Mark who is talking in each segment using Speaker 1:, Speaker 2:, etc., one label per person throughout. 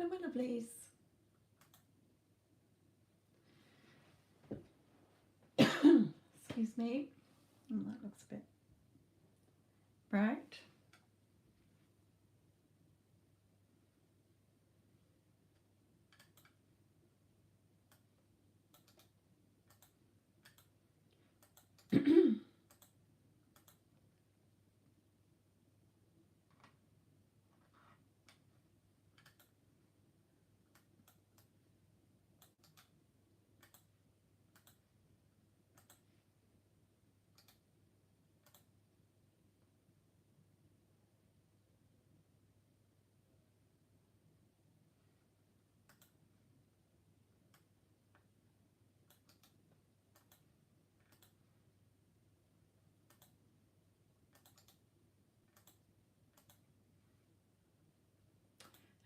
Speaker 1: Hello, my lovelies. Excuse me. Oh, that looks a bit bright.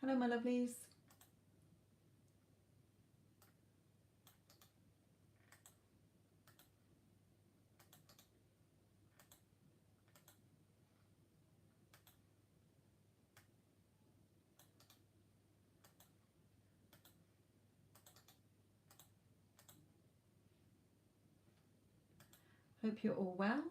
Speaker 1: Hello, my lovelies. Hope you're all well.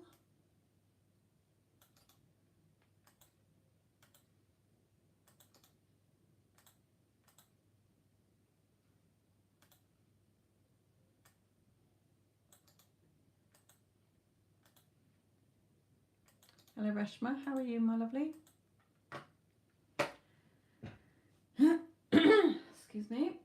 Speaker 1: Hello, Reshma. How are you, my lovely? Excuse me.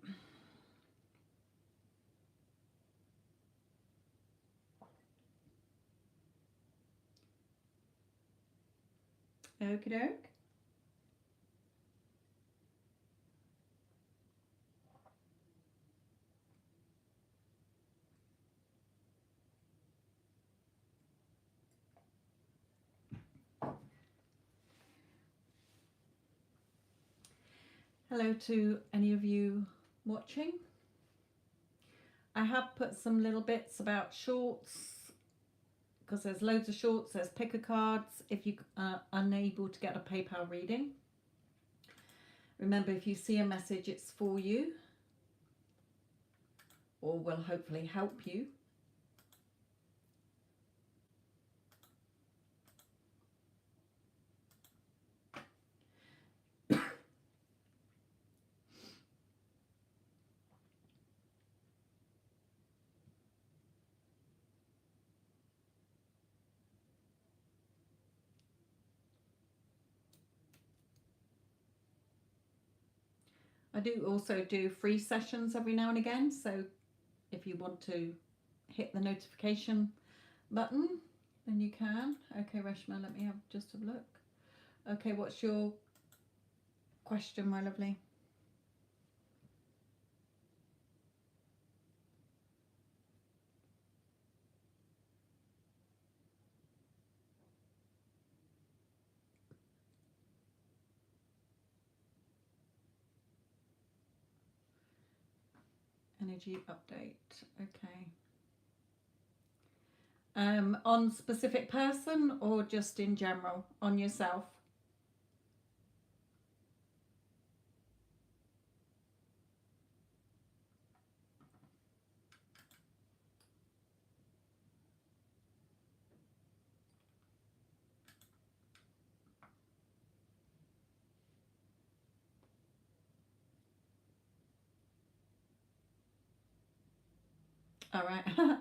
Speaker 1: Okie doke. Hello to any of you watching. I have put some little bits about shorts because there's loads of shorts. There's picker cards if you are unable to get a PayPal reading. Remember, if you see a message, it's for you or will hopefully help you. I do also do free sessions every now and again, so if you want to hit the notification button, then you can. Okay, Reshma, let me have just a look. Okay, what's your question, my lovely? Energy update. Okay. On specific person or just in general on yourself? All right.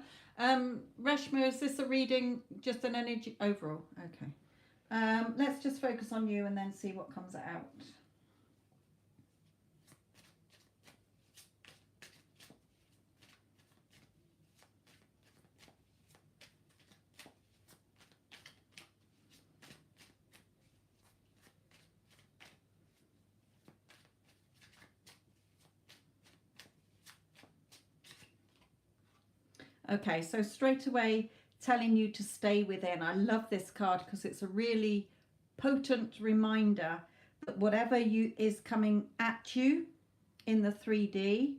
Speaker 1: Reshma, is this a reading, just an energy overall? Okay. Let's just focus on you and then see what comes out. Okay, so straight away telling you to stay within. I love this card because it's a really potent reminder that whatever is coming at you in the 3D,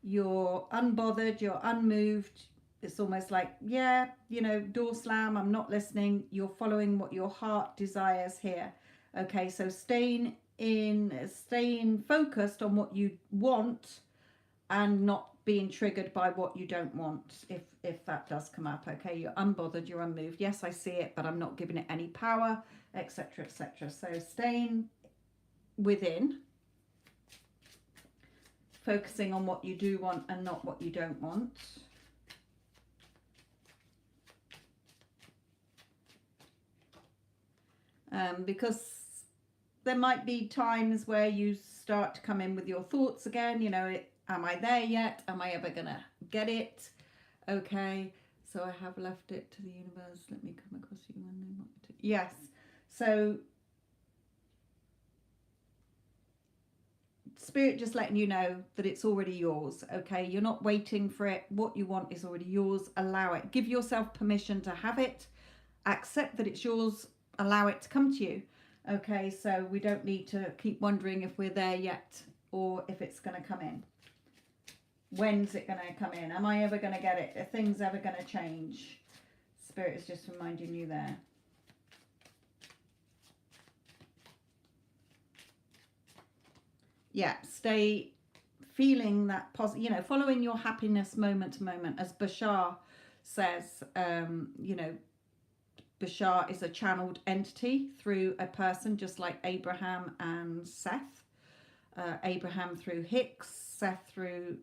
Speaker 1: you're unbothered, you're unmoved. It's almost like, yeah, you know, door slam, I'm not listening. You're following what your heart desires here. Okay, so staying in staying focused on what you want and not being triggered by what you don't want, if that does come up. Okay, you're unbothered, you're unmoved. Yes, I see it, but I'm not giving it any power, etc., etc. So staying within, focusing on what you do want and not what you don't want. Because there might be times where you start to come in with your thoughts again, you know, am I there yet? Am I ever gonna get it? Okay, so I have left it to the universe. Let me come across you when they want to. Yes, so Spirit just letting you know that it's already yours. Okay, you're not waiting for it. What you want is already yours. Allow it. Give yourself permission to have it. Accept that it's yours. Allow it to come to you. Okay, so we don't need to keep wondering if we're there yet or if it's going to come in. When's it going to come in? Am I ever going to get it? Are things ever going to change? Spirit is just reminding you there. Yeah, stay feeling that positive, you know, following your happiness moment to moment. As Bashar says, you know, Bashar is a channeled entity through a person, just like Abraham and Seth. Abraham through Hicks, Seth through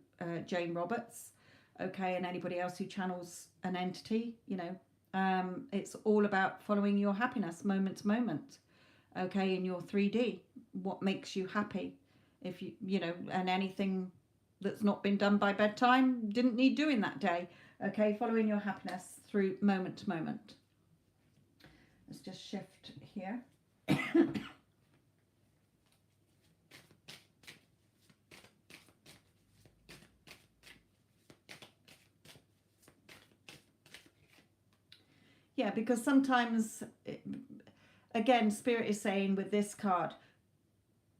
Speaker 1: Jane Roberts, okay, and anybody else who channels an entity, you know. It's all about following your happiness moment to moment, okay, in your 3D. What makes you happy? If you know, and anything that's not been done by bedtime didn't need doing that day, okay, following your happiness through moment to moment. Let's just shift here. Yeah, because sometimes, again, Spirit is saying with this card,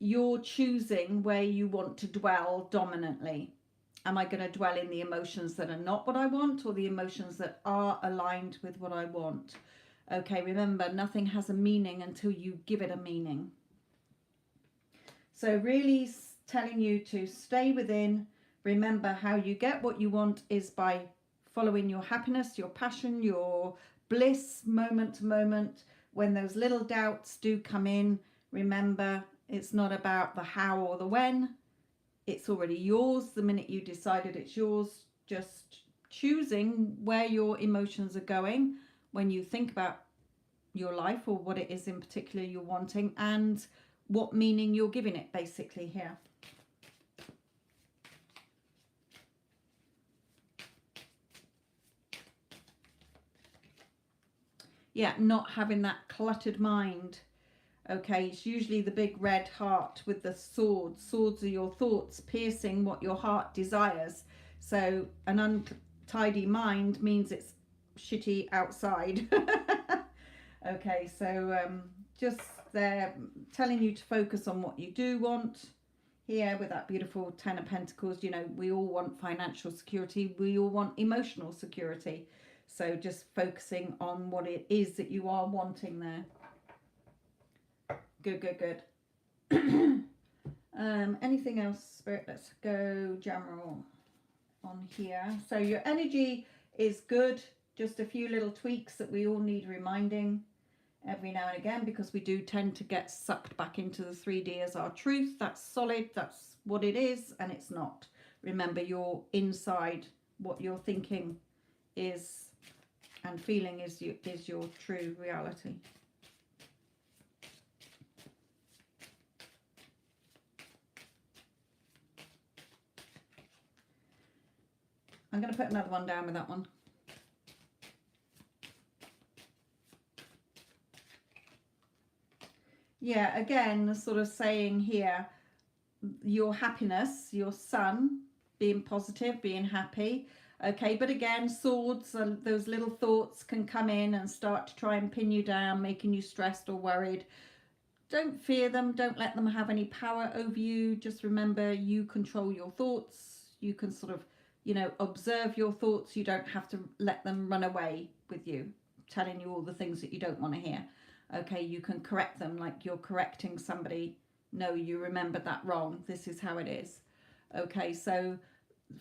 Speaker 1: you're choosing where you want to dwell dominantly. Am I going to dwell in the emotions that are not what I want, or the emotions that are aligned with what I want? Okay, remember, nothing has a meaning until you give it a meaning. So really telling you to stay within. Remember, how you get what you want is by following your happiness, your passion, your bliss moment to moment. When those little doubts do come in, remember, it's not about the how or the when. It's already yours the minute you decided it's yours. Just choosing where your emotions are going when you think about your life or what it is in particular you're wanting, and what meaning you're giving it, basically, here. Yeah, not having that cluttered mind. Okay, it's usually the big red heart with the swords. Swords are your thoughts piercing what your heart desires. So an untidy mind means it's shitty outside. Okay, so just there telling you to focus on what you do want. Here with that beautiful Ten of Pentacles, you know, we all want financial security. We all want emotional security. So just focusing on what it is that you are wanting there. Good, good, good. Anything else, Spirit? Let's go general on here. So your energy is good. Just a few little tweaks that we all need reminding every now and again, because we do tend to get sucked back into the 3D as our truth. That's solid. That's what it is, and it's not. Remember, you're inside. What you're thinking is and feeling is your true reality. I'm going to put another one down with that one. Yeah, again, sort of saying here, your happiness, your sun, being positive, being happy. Okay, but again, swords, those little thoughts can come in and start to try and pin you down, making you stressed or worried. Don't fear them. Don't let them have any power over you. Just remember, you control your thoughts. You can sort of, you know, observe your thoughts. You don't have to let them run away with you, telling you all the things that you don't want to hear. Okay, you can correct them like you're correcting somebody no, you remembered that wrong. This is how it is. Okay, so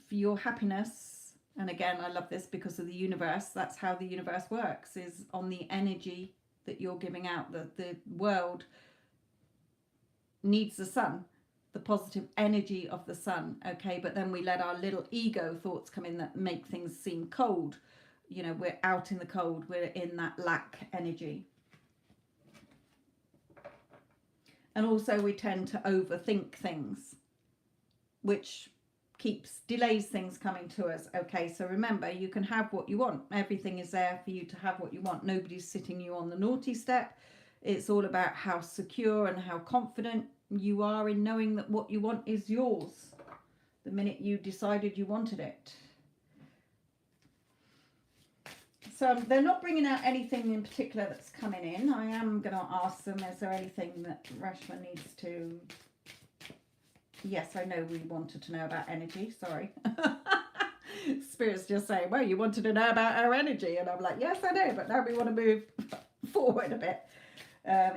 Speaker 1: for your happiness, and again, I love this because of the universe, that's how the universe works, is on the energy that you're giving out. The world needs the sun, the positive energy of the sun. Okay, but then we let our little ego thoughts come in that make things seem cold. You know, we're out in the cold, we're in that lack energy. And also we tend to overthink things, which delays things coming to us. Okay, so remember, you can have what you want. Everything is there for you to have what you want. Nobody's sitting you on the naughty step. It's all about how secure and how confident you are in knowing that what you want is yours the minute you decided you wanted it. So they're not bringing out anything in particular that's coming in. I am going to ask them, is there anything that Rashma needs to... Yes, I know we wanted to know about energy. Sorry. Spirit's just saying, well, you wanted to know about our energy. And I'm like, yes, I know, but now we want to move forward a bit.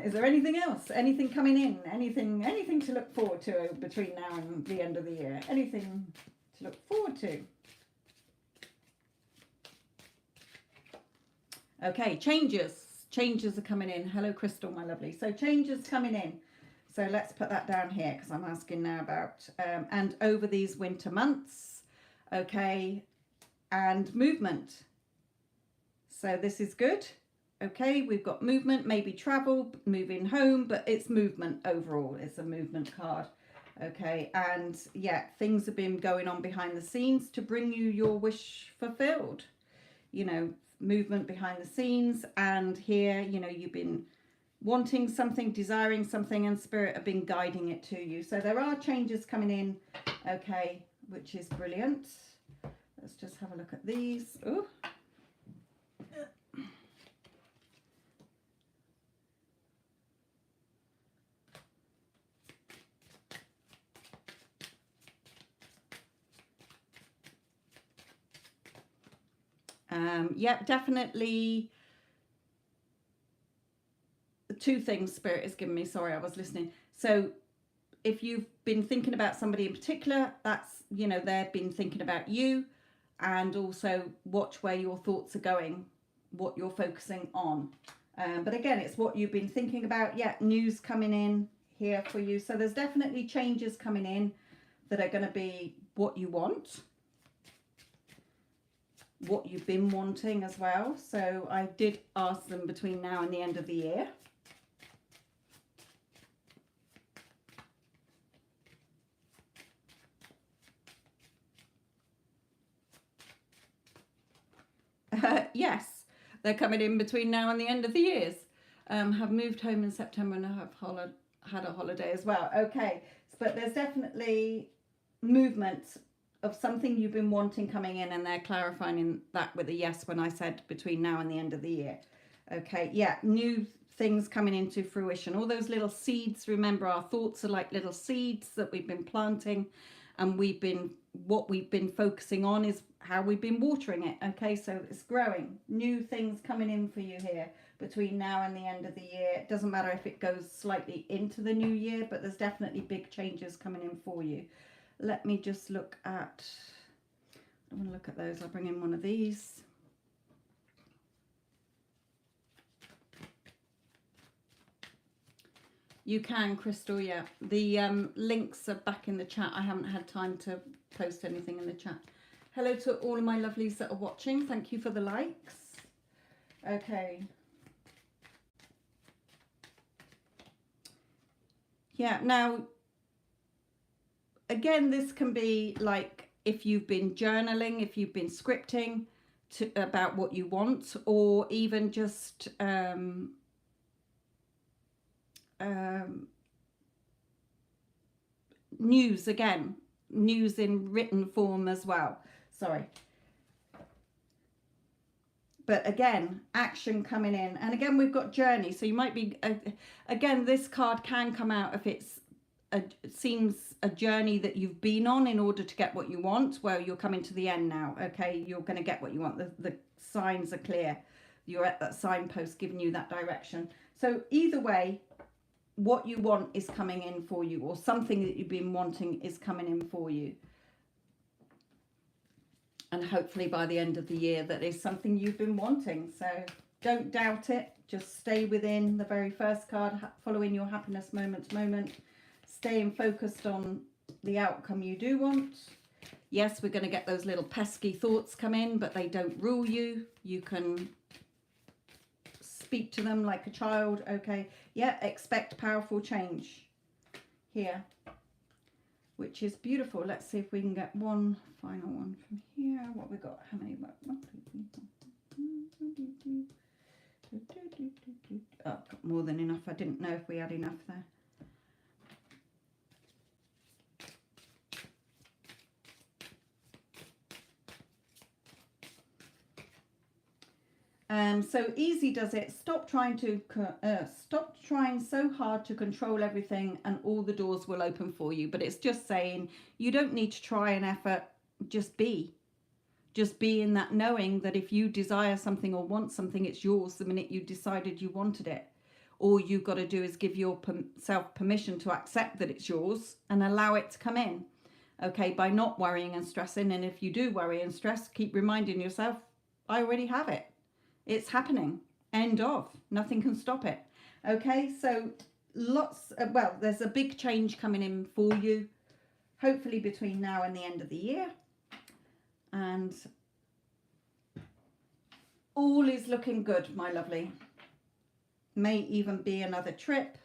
Speaker 1: Is there anything else? Anything coming in? Anything to look forward to between now and the end of the year? Anything to look forward to? Okay, changes are coming in. Hello, Crystal, my lovely. So changes coming in. So let's put that down here because I'm asking now about, and over these winter months, okay, and movement. So this is good. Okay, we've got movement, maybe travel, moving home, but it's movement overall. It's a movement card. Okay, and yeah, things have been going on behind the scenes to bring you your wish fulfilled. You know, movement behind the scenes, and here, you know, you've been wanting something, desiring something, and Spirit have been guiding it to you. So there are changes coming in, okay, which is brilliant. Let's just have a look at these. Ooh. Yeah, definitely. Two things Spirit has given me. Sorry, I was listening. So if you've been thinking about somebody in particular, that's, you know, they've been thinking about you. And also watch where your thoughts are going, what you're focusing on. But again, it's what you've been thinking about. Yeah, news coming in here for you. So there's definitely changes coming in that are going to be what you want, what you've been wanting as well. So I did ask them between now and the end of the year. Yes, they're coming in between now and the end of the years. Have moved home in September and have had a holiday as well. Okay, but there's definitely movement of something you've been wanting coming in, and they're clarifying that with a yes when I said between now and the end of the year. Okay, yeah, new things coming into fruition. All those little seeds, remember, our thoughts are like little seeds that we've been planting, and what we've been focusing on is how we've been watering it. Okay, so it's growing. New things coming in for you here between now and the end of the year. It doesn't matter if it goes slightly into the new year, but there's definitely big changes coming in for you. Let me just look at, I want to look at those. I'll bring in one of these. You can, Crystal, yeah. The links are back in the chat. I haven't had time to post anything in the chat. Hello to all of my lovelies that are watching. Thank you for the likes. Okay. Yeah, now, again, this can be like if you've been journaling, if you've been scripting about what you want, or even just news, again, news in written form as well. Sorry. But again, action coming in. And again, we've got journey. So you might be, again, this card can come out if it seems a journey that you've been on in order to get what you want. Well, you're coming to the end now. Okay, you're going to get what you want. The signs are clear. You're at that signpost giving you that direction. So either way, what you want is coming in for you, or something that you've been wanting is coming in for you. And hopefully by the end of the year, that is something you've been wanting. So don't doubt it. Just stay within the very first card, following your happiness moment to moment, staying focused on the outcome you do want. Yes, we're going to get those little pesky thoughts come in, but they don't rule you. You can speak to them like a child. Okay, yeah, expect powerful change here, which is beautiful. Let's see if we can get one final one from here. What we got? How many? Oh, got more than enough. I didn't know if we had enough there. So easy does it. Stop trying so hard to control everything, and all the doors will open for you. But it's just saying you don't need to try an effort. Just be in that knowing that if you desire something or want something, it's yours the minute you decided you wanted it. All you've got to do is give yourself permission to accept that it's yours and allow it to come in. Okay, by not worrying and stressing. And if you do worry and stress, keep reminding yourself, I already have it. It's happening. End of. Nothing can stop it. Okay, so well, there's a big change coming in for you, hopefully between now and the end of the year. And all is looking good, my lovely. May even be another trip.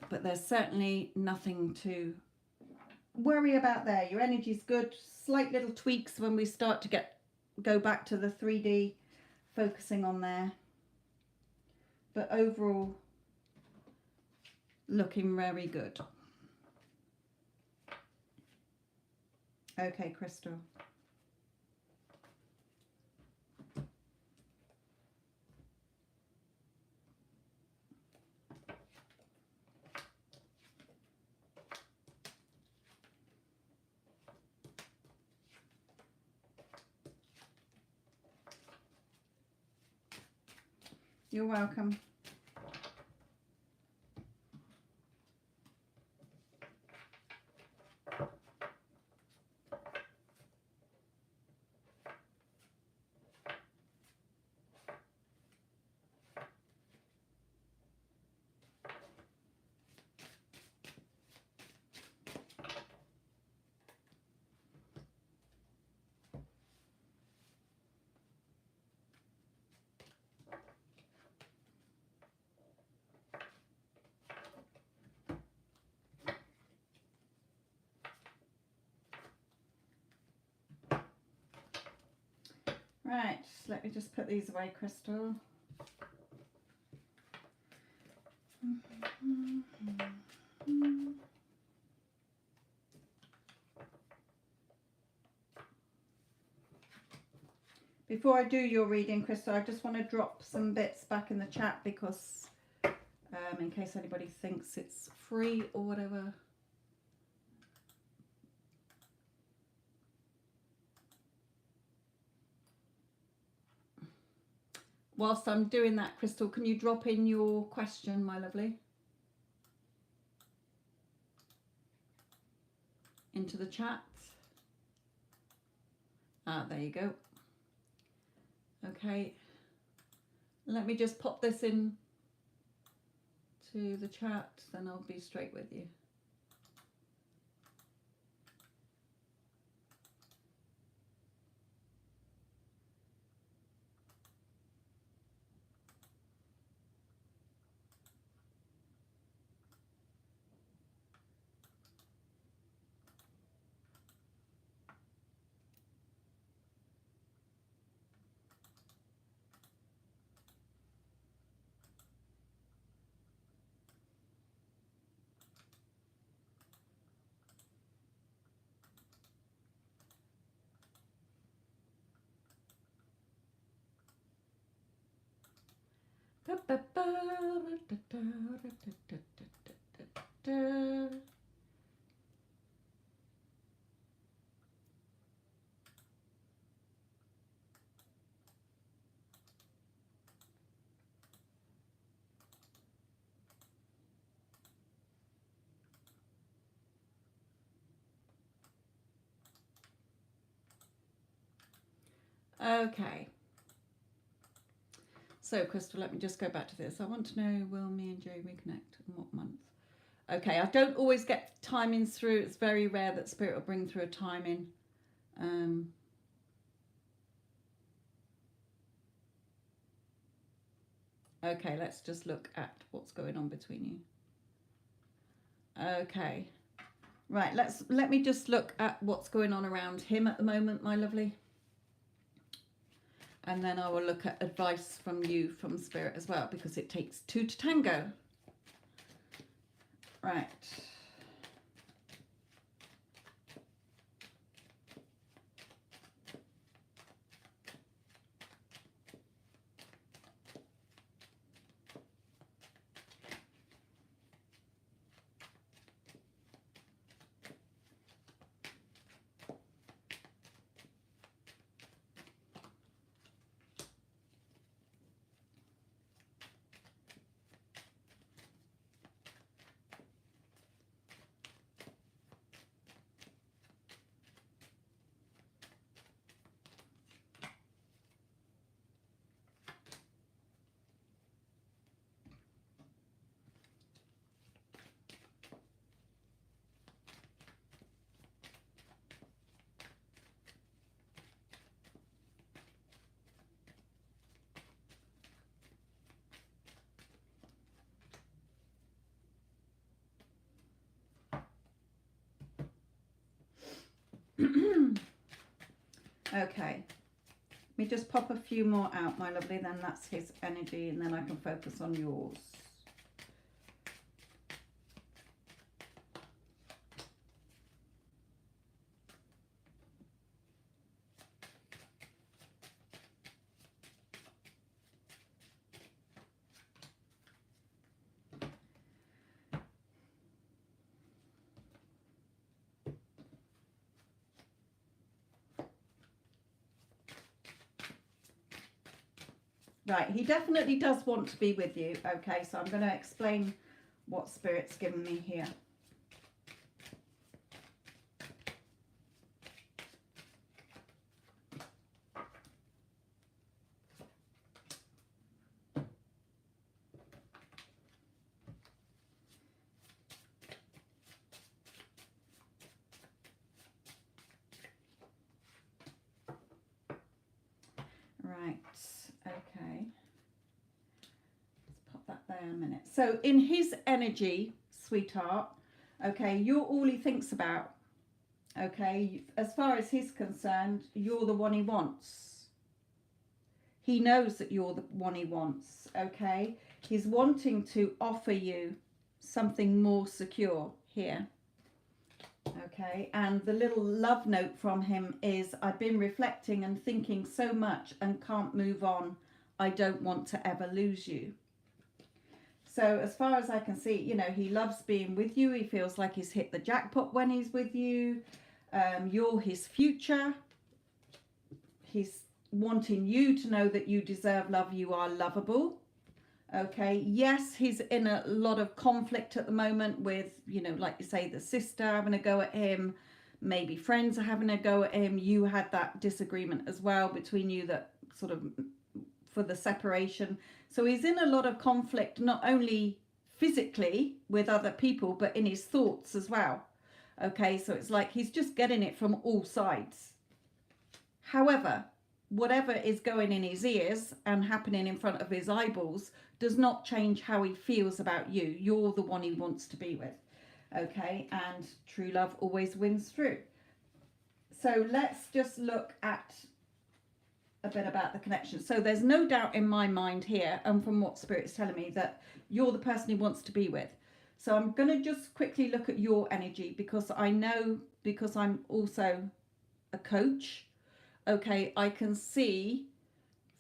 Speaker 1: But there's certainly nothing to worry about there. Your energy's good. Slight little tweaks when we start to go back to the 3D, focusing on there. But overall, looking very good. Okay, Crystal. You're welcome. Right, let me just put these away, Crystal. Before I do your reading, Crystal, I just want to drop some bits back in the chat because in case anybody thinks it's free or whatever. Whilst I'm doing that, Crystal, can you drop in your question, my lovely? Into the chat. Ah, there you go. Okay. Let me just pop this in to the chat, then I'll be straight with you. Okay. So, Crystal, let me just go back to this. I want to know, will me and Jay reconnect in what month? Okay, I don't always get timings through. It's very rare that Spirit will bring through a timing. Okay, let's just look at what's going on between you. Okay. Right, let me just look at what's going on around him at the moment, my lovely. And then I will look at advice from you, from Spirit as well, because it takes two to tango. Right. Okay. Let me just pop a few more out, my lovely. Then that's his energy, and then I can focus on yours. Right, he definitely does want to be with you. Okay, so I'm going to explain what Spirit's given me here. Right, okay. Let's pop that there a minute. So in his energy, sweetheart, okay, you're all he thinks about. Okay, as far as he's concerned, you're the one he wants. He knows that you're the one he wants, okay? He's wanting to offer you something more secure here. Okay, and the little love note from him is, I've been reflecting and thinking so much and can't move on. I don't want to ever lose you. So as far as I can see, you know, he loves being with you. He feels like he's hit the jackpot when he's with you. You're his future. He's wanting you to know that you deserve love. You are lovable. Okay, yes, he's in a lot of conflict at the moment with, you know, like you say, the sister having a go at him. Maybe friends are having a go at him. You had that disagreement as well between you, that sort of for the separation. So he's in a lot of conflict, not only physically with other people, but in his thoughts as well. Okay, so it's like he's just getting it from all sides. However, whatever is going in his ears and happening in front of his eyeballs does not change how he feels about you. You're the one he wants to be with. Okay, and true love always wins through. So let's just look at a bit about the connection. So there's no doubt in my mind here, and from what Spirit's telling me, that you're the person he wants to be with. So I'm going to just quickly look at your energy, because I know, because I'm also a coach, okay, I can see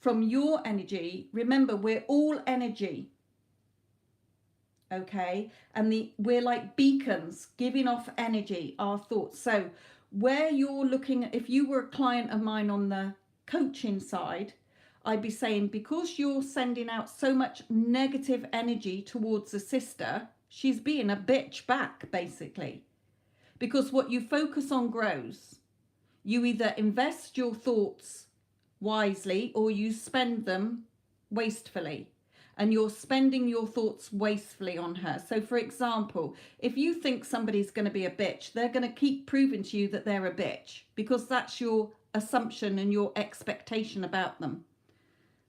Speaker 1: from your energy. Remember, we're all energy, okay, and we're like beacons giving off energy, our thoughts. So where you're looking, if you were a client of mine on the coaching side, I'd be saying, because you're sending out so much negative energy towards a sister, she's being a bitch back, basically, because what you focus on grows. You either invest your thoughts wisely or you spend them wastefully. And you're spending your thoughts wastefully on her. So for example, if you think somebody's going to be a bitch, they're going to keep proving to you that they're a bitch, because that's your assumption and your expectation about them.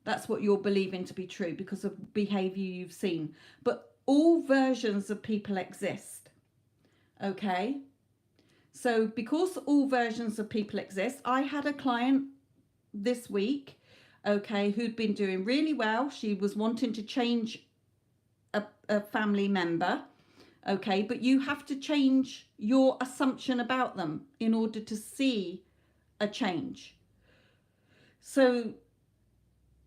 Speaker 1: That's what you're believing to be true because of behavior you've seen. But all versions of people exist. Okay? So because all versions of people exist, I had a client this week, okay, who'd been doing really well. She was wanting to change a family member, okay, but you have to change your assumption about them in order to see a change. So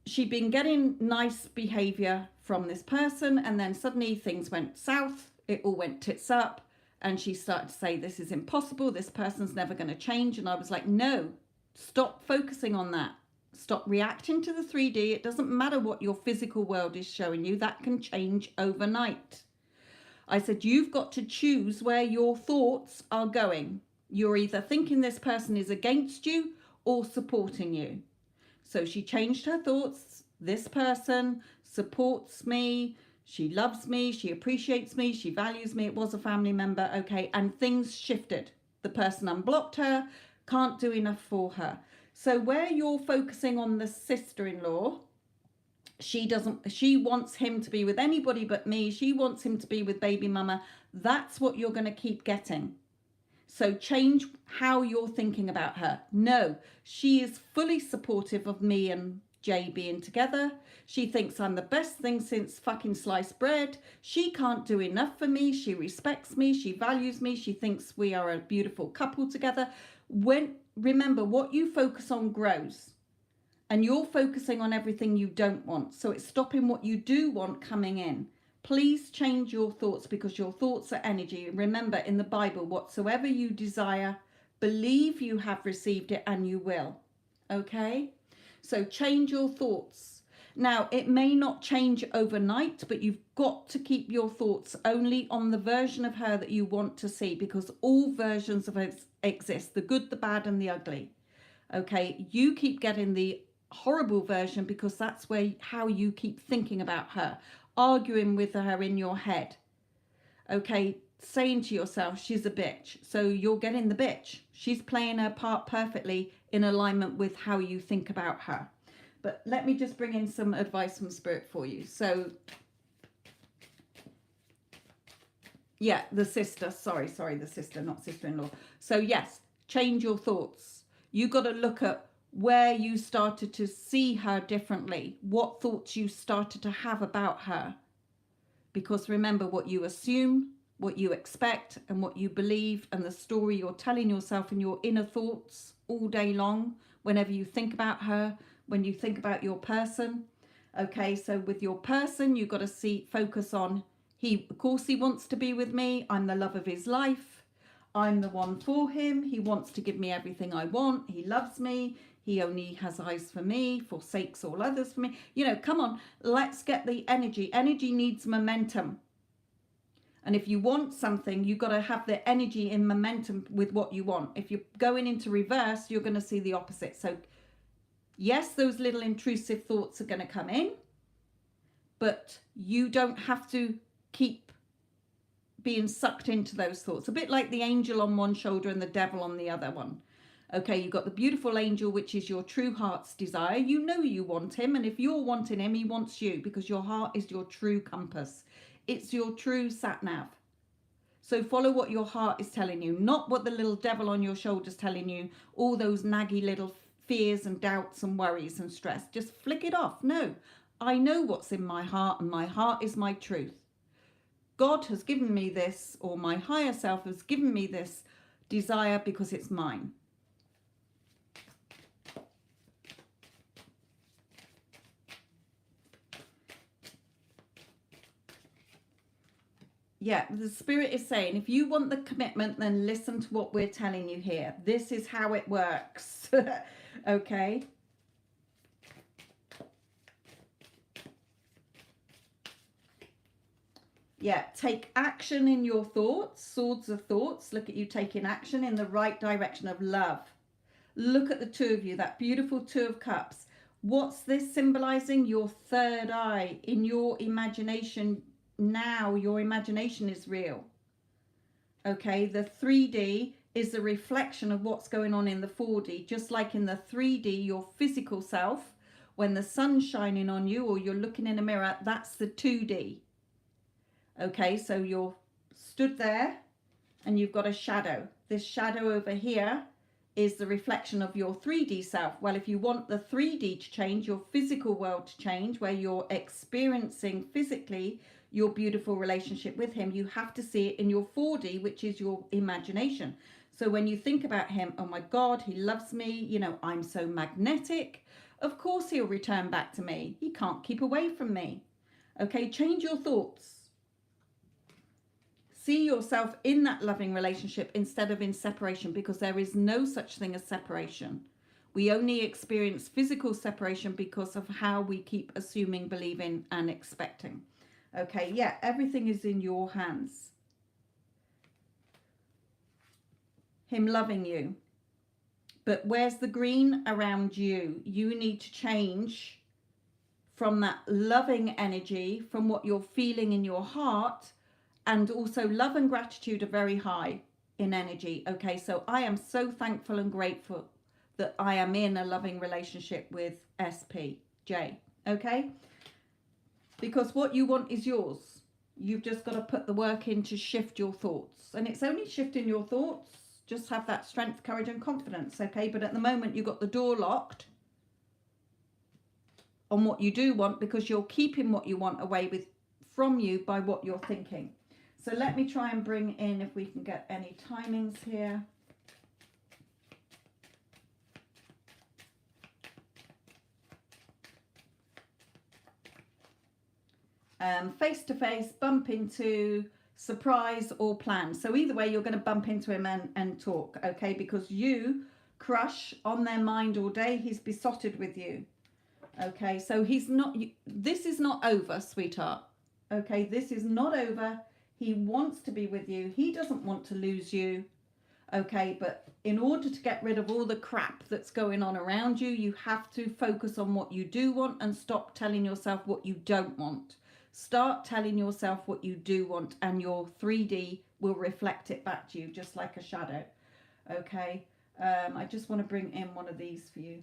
Speaker 1: she'd been getting nice behavior from this person, and then suddenly things went south. It all went tits up, and she started to say, this is impossible, this person's never going to change. And I was like, no, stop focusing on that. Stop reacting to the 3D. It doesn't matter what your physical world is showing you. That can change overnight. I said, you've got to choose where your thoughts are going. You're either thinking this person is against you or supporting you. So she changed her thoughts. This person supports me. She loves me. She appreciates me. She values me. It was a family member. Okay. And things shifted. The person unblocked her, can't do enough for her. So where you're focusing on the sister-in-law, she wants him to be with anybody but me. She wants him to be with baby mama. That's what you're going to keep getting. So change how you're thinking about her. No, she is fully supportive of me and Jay being together. She thinks I'm the best thing since fucking sliced bread. She can't do enough for me. She respects me. She values me. She thinks we are a beautiful couple together. Remember, what you focus on grows, and you're focusing on everything you don't want. So it's stopping what you do want coming in. Please change your thoughts, because your thoughts are energy. Remember, in the Bible, whatsoever you desire, believe you have received it and you will. Okay? So change your thoughts. Now, it may not change overnight, but you've got to keep your thoughts only on the version of her that you want to see, because all versions of her exist, the good, the bad, and the ugly. Okay? You keep getting the horrible version because that's how you keep thinking about her, arguing with her in your head. Okay? Saying to yourself, she's a bitch. So you're getting the bitch. She's playing her part perfectly in alignment with how you think about her. But let me just bring in some advice from Spirit for you. So, yeah, the sister. Sorry, the sister, not sister-in-law. So, yes, change your thoughts. You got to look at where you started to see her differently, what thoughts you started to have about her. Because remember, what you assume, what you expect, and what you believe, and the story you're telling yourself in your inner thoughts all day long, whenever you think about her, when you think about your person. Okay, so with your person, you've got to focus on, of course he wants to be with me. I'm the love of his life. I'm the one for him. He wants to give me everything I want. He loves me. He only has eyes for me, forsakes all others for me. You know, come on, let's get the energy. Energy needs momentum. And if you want something, you've got to have the energy and momentum with what you want. If you're going into reverse, you're going to see the opposite. So yes, those little intrusive thoughts are going to come in, but you don't have to keep being sucked into those thoughts. A bit like the angel on one shoulder and the devil on the other one. Okay, you've got the beautiful angel, which is your true heart's desire. You know you want him, and if you're wanting him, he wants you, because your heart is your true compass. It's your true sat-nav. So follow what your heart is telling you, not what the little devil on your shoulder is telling you, all those naggy little fears and doubts and worries and stress. Just flick it off. No, I know what's in my heart, and my heart is my truth. God has given me this, or my higher self has given me this desire because it's mine. Yeah, the Spirit is saying, if you want the commitment, then listen to what we're telling you here. This is how it works. Okay. Yeah, take action in your thoughts, swords of thoughts. Look at you taking action in the right direction of love. Look at the two of you, that beautiful Two of Cups. What's this symbolizing? Your third eye in your imagination. Now your imagination is real. Okay, the 3D is a reflection of what's going on in the 4D. Just like in the 3D, your physical self, when the sun's shining on you or you're looking in a mirror, that's the 2D. Okay, so you're stood there and you've got a shadow. This shadow over here is the reflection of your 3D self. Well, if you want the 3D to change, your physical world to change, where you're experiencing physically your beautiful relationship with him, you have to see it in your 4D, which is your imagination. So when you think about him, oh my God, he loves me, you know, I'm so magnetic. Of course he'll return back to me. He can't keep away from me. Okay, change your thoughts. See yourself in that loving relationship instead of in separation, because there is no such thing as separation. We only experience physical separation because of how we keep assuming, believing, and expecting. Okay, yeah, everything is in your hands. Him loving you. But where's the green? Around you. You need to change from that loving energy, from what you're feeling in your heart. And also love and gratitude are very high in energy. Okay, so I am so thankful and grateful that I am in a loving relationship with SPJ. Okay, because what you want is yours. You've just got to put the work in to shift your thoughts. And it's only shifting your thoughts. Just have that strength, courage and confidence. Okay, but at the moment you've got the door locked on what you do want, because you're keeping what you want away from you by what you're thinking. So let me try and bring in, if we can get any timings here. Face to face, bump into, surprise or plan. So either way, you're going to bump into him and talk, okay? Because you crush on their mind all day. He's besotted with you. Okay, so he's not, this is not over, sweetheart. Okay, this is not over. He wants to be with you. He doesn't want to lose you. Okay, but in order to get rid of all the crap that's going on around you, you have to focus on what you do want and stop telling yourself what you don't want. Start telling yourself what you do want, and your 3D will reflect it back to you, just like a shadow. Okay, I just want to bring in one of these for you.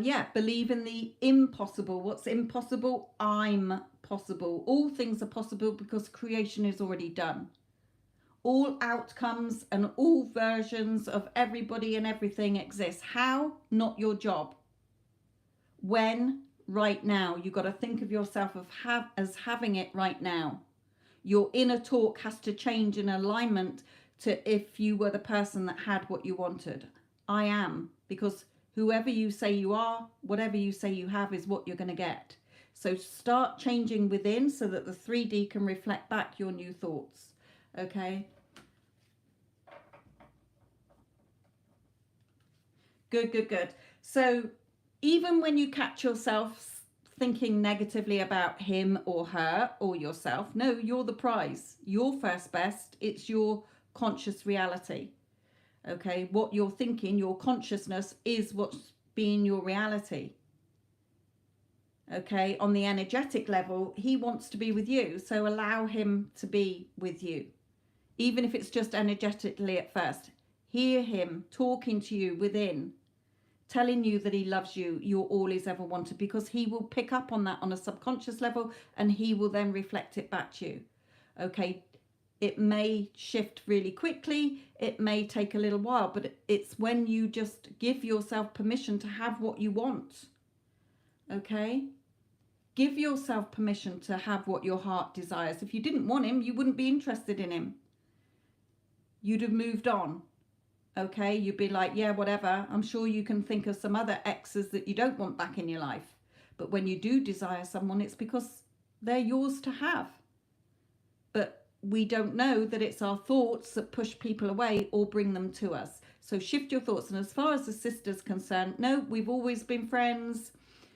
Speaker 1: Yeah, believe in the impossible. What's impossible? I'm possible. All things are possible because creation is already done. All outcomes and all versions of everybody and everything exist. How? Not your job. When? Right now. You've got to think of yourself as having it right now. Your inner talk has to change in alignment to if you were the person that had what you wanted. I am, because whoever you say you are, whatever you say you have is what you're going to get. So start changing within so that the 3D can reflect back your new thoughts. Okay? Good, good, good. So even when you catch yourself thinking negatively about him or her or yourself, no, you're the prize. You're first best. It's your conscious reality. Okay, what you're thinking, your consciousness is what's being your reality. Okay, on the energetic level, he wants to be with you. So allow him to be with you. Even if it's just energetically at first. Hear him talking to you within, telling you that he loves you, you're all he's ever wanted, because he will pick up on that on a subconscious level and he will then reflect it back to you. Okay, it may shift really quickly, it may take a little while, but it's when you just give yourself permission to have what you want. Okay? Give yourself permission to have what your heart desires. If you didn't want him, you wouldn't be interested in him. You'd have moved on. Okay, you'd be like, yeah, whatever. I'm sure you can think of some other exes that you don't want back in your life. But when you do desire someone, it's because they're yours to have. But we don't know that it's our thoughts that push people away or bring them to us. So shift your thoughts. And as far as the sister's concerned, no, we've always been friends.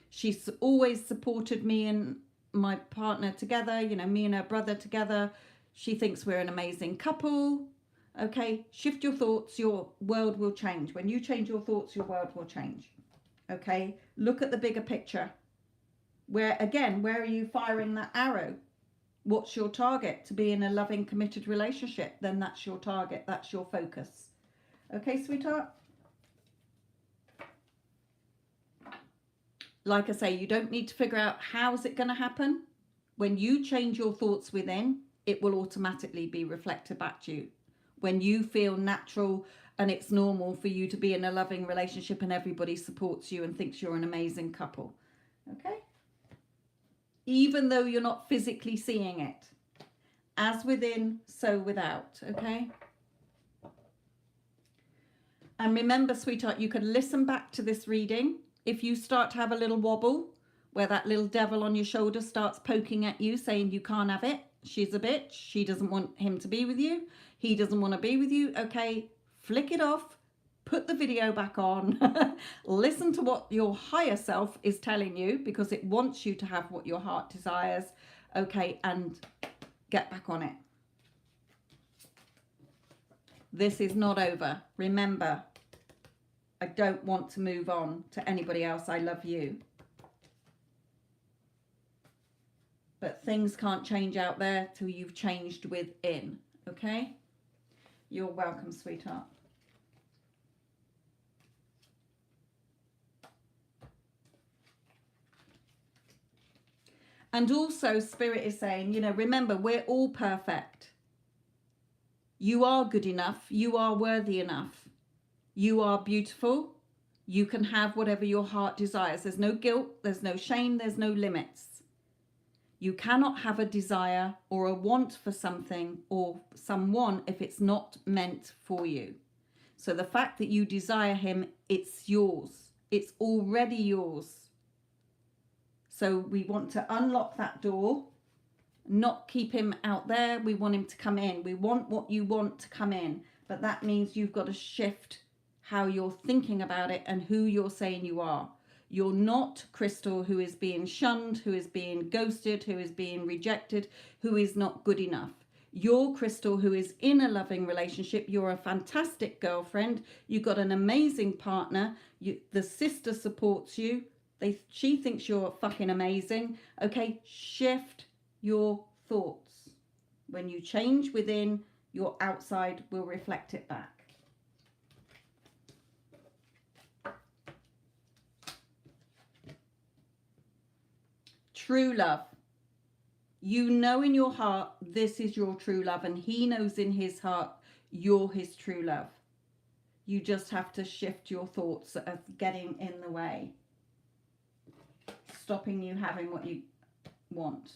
Speaker 1: She's always supported me and my partner together, you know, me and her brother together. She thinks we're an amazing couple. Okay, shift your thoughts, your world will change. When you change your thoughts, your world will change. Okay, look at the bigger picture. Where are you firing that arrow? What's your target? To be in a loving, committed relationship. Then that's your target. That's your focus. Okay, sweetheart? Like I say, you don't need to figure out how's it going to happen. When you change your thoughts within, it will automatically be reflected back to you. When you feel natural and it's normal for you to be in a loving relationship and everybody supports you and thinks you're an amazing couple. Okay? Even though you're not physically seeing it. As within, so without. Okay? And remember, sweetheart, you can listen back to this reading. If you start to have a little wobble, where that little devil on your shoulder starts poking at you, saying you can't have it, she's a bitch, she doesn't want him to be with you, he doesn't want to be with you, okay, flick it off, put the video back on, listen to what your higher self is telling you, because it wants you to have what your heart desires, okay, and get back on it. This is not over. Remember, I don't want to move on to anybody else. I love you. But things can't change out there till you've changed within. Okay? You're welcome, sweetheart. And also, Spirit is saying, you know, remember, we're all perfect. You are good enough. You are worthy enough. You are beautiful. You can have whatever your heart desires. There's no guilt. There's no shame. There's no limits. You cannot have a desire or a want for something or someone if it's not meant for you. So the fact that you desire him, it's yours. It's already yours. So we want to unlock that door, not keep him out there. We want him to come in. We want what you want to come in. But that means you've got to shift how you're thinking about it and who you're saying you are. You're not Crystal, who is being shunned, who is being ghosted, who is being rejected, who is not good enough. You're Crystal, who is in a loving relationship. You're a fantastic girlfriend. You've got an amazing partner. The sister supports you. She thinks you're fucking amazing. Okay, shift your thoughts. When you change within, your outside will reflect it back. True love. You know in your heart this is your true love, and he knows in his heart you're his true love. You just have to shift your thoughts of getting in the way, stopping you having what you want.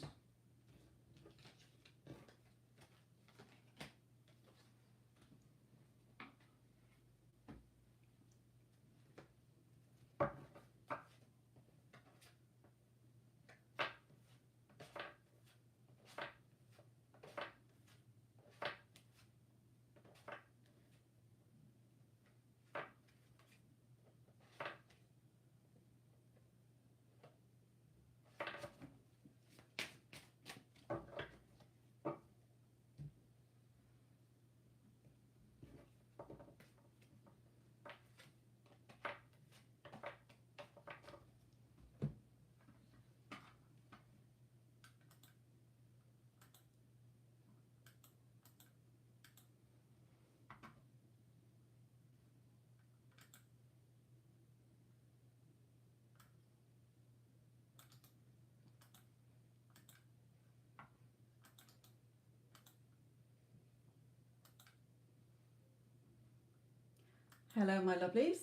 Speaker 1: Hello, my lovelies.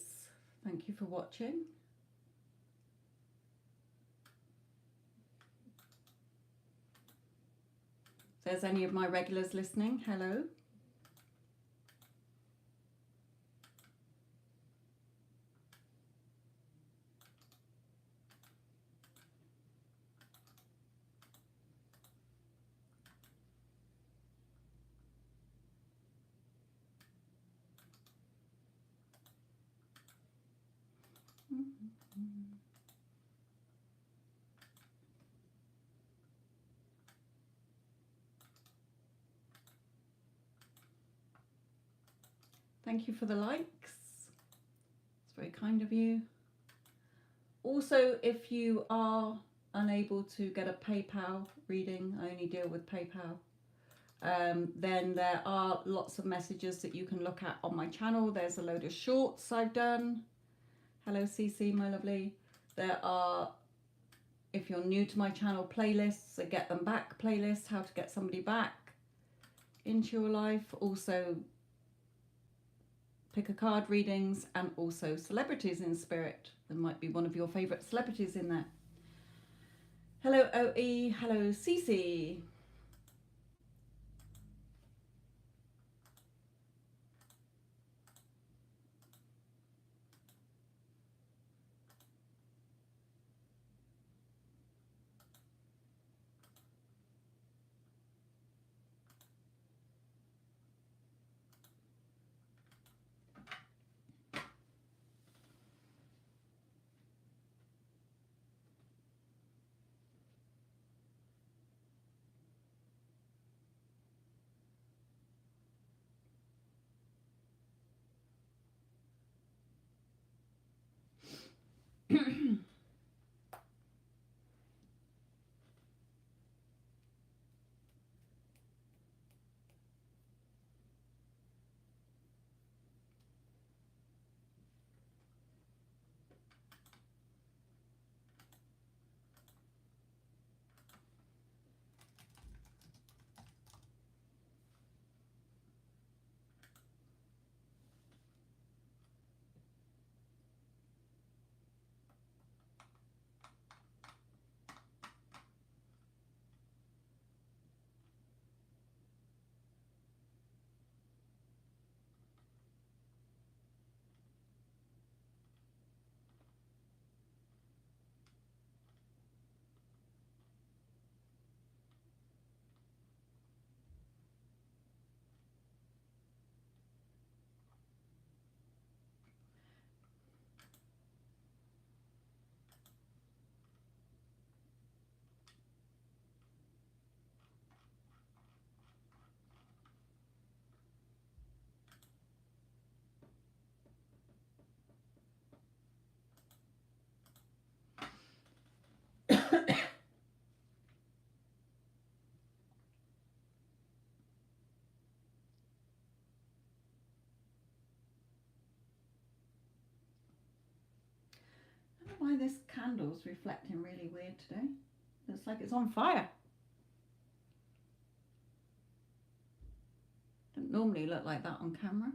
Speaker 1: Thank you for watching. If there's any of my regulars listening, hello. Thank you for the likes. It's very kind of you. Also, if you are unable to get a PayPal reading, I only deal with PayPal, then there are lots of messages that you can look at on my channel. There's a load of shorts I've done. Hello CC, my lovely. There are, if you're new to my channel, playlists, a Get Them Back playlist, how to get somebody back into your life. Also pick a card readings, and also celebrities in spirit. There might be one of your favourite celebrities in there. Hello OE, hello CC. I don't know why this candle's reflecting really weird today. Looks like it's on fire. Doesn't normally look like that on camera.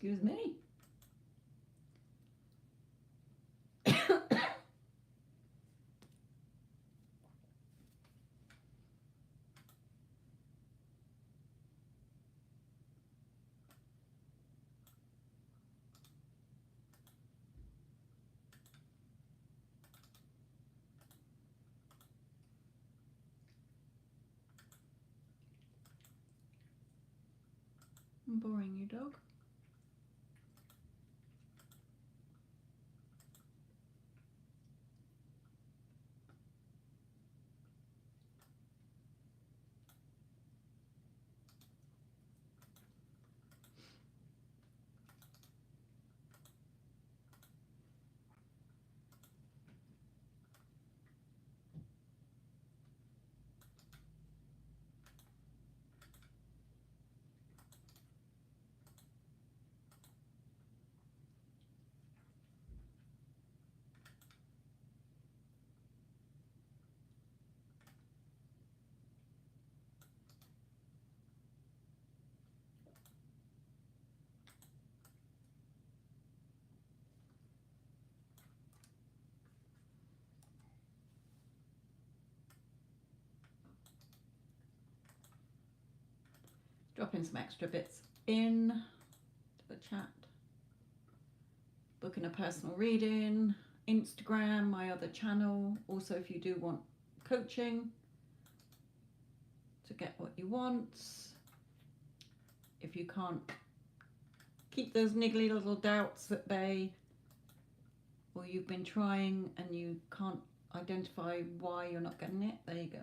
Speaker 1: Excuse me. I'm boring you, dog. Dropping some extra bits in to the chat. Booking a personal reading, Instagram, my other channel. Also, if you do want coaching to get what you want, if you can't keep those niggly little doubts at bay, or you've been trying and you can't identify why you're not getting it, there you go.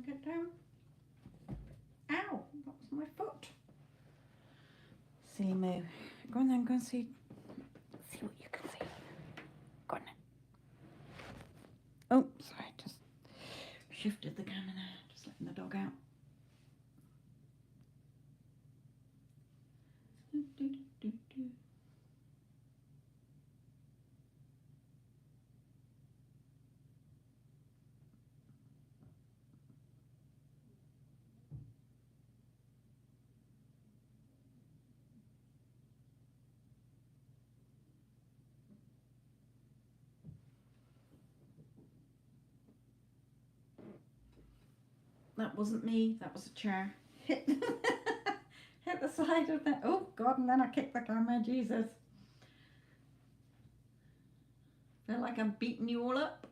Speaker 1: Get down. Ow, that was my foot. See, Moo. Go on then, go and see what you can see. Go on then. Oh, sorry, just shifted the camera there, just letting the dog out. That wasn't me, that was a chair. Hit the side of that. Oh God, and then I kicked the camera, Jesus. Feel like I'm beating you all up.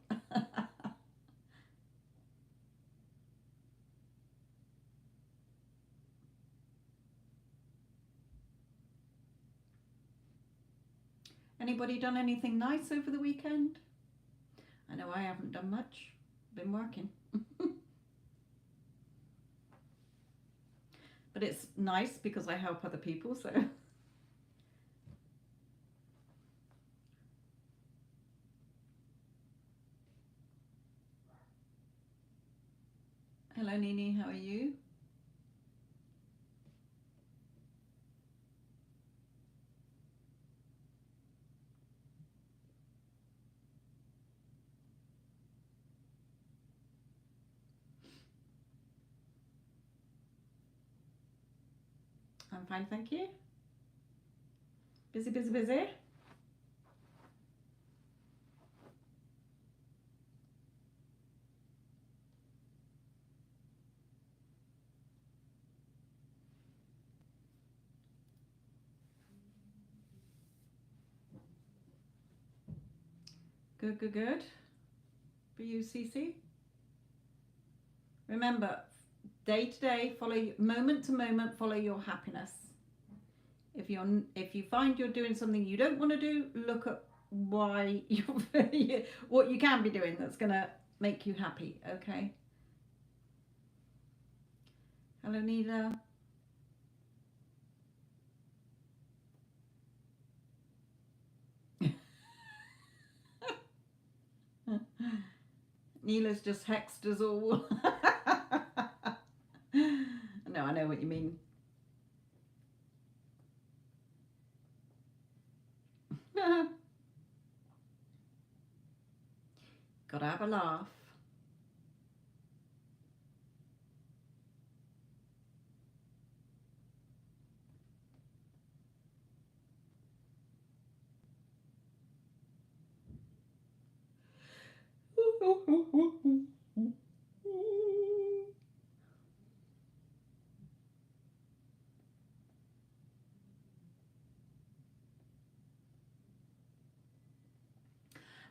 Speaker 1: Anybody done anything nice over the weekend? I know I haven't done much. Been working. But it's nice because I help other people, so. Hello Nini, how I'm fine, thank you. Busy, busy, busy. Good, good, good. For you, Cece. Remember, day to day, moment to moment, follow your happiness. If you find you're doing something you don't want to do, look at why what you can be doing that's gonna make you happy. Okay. Hello, Neela. Neela's just hexed us all. No, I know what you mean. Gotta have a laugh.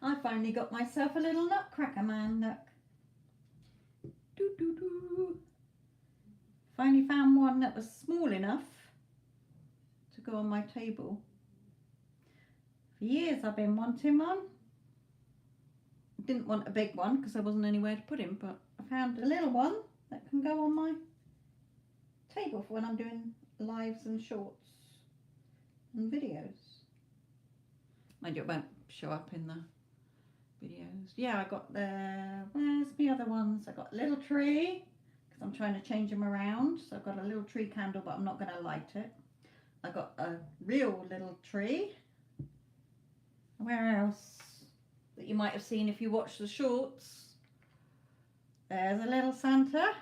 Speaker 1: I finally got myself a little nutcracker man, look. Doo, doo, doo. Finally found one that was small enough to go on my table. For years I've been wanting one. Didn't want a big one because there wasn't anywhere to put him, but I found a little one that can go on my table for when I'm doing lives and shorts and videos. Mind you, it won't show up in the videos. Yeah, I got where's the other ones? I got a little tree because I'm trying to change them around. So I've got a little tree candle, but I'm not going to light it. I got a real little tree. Where else? That you might have seen if you watched the shorts. There's a little Santa.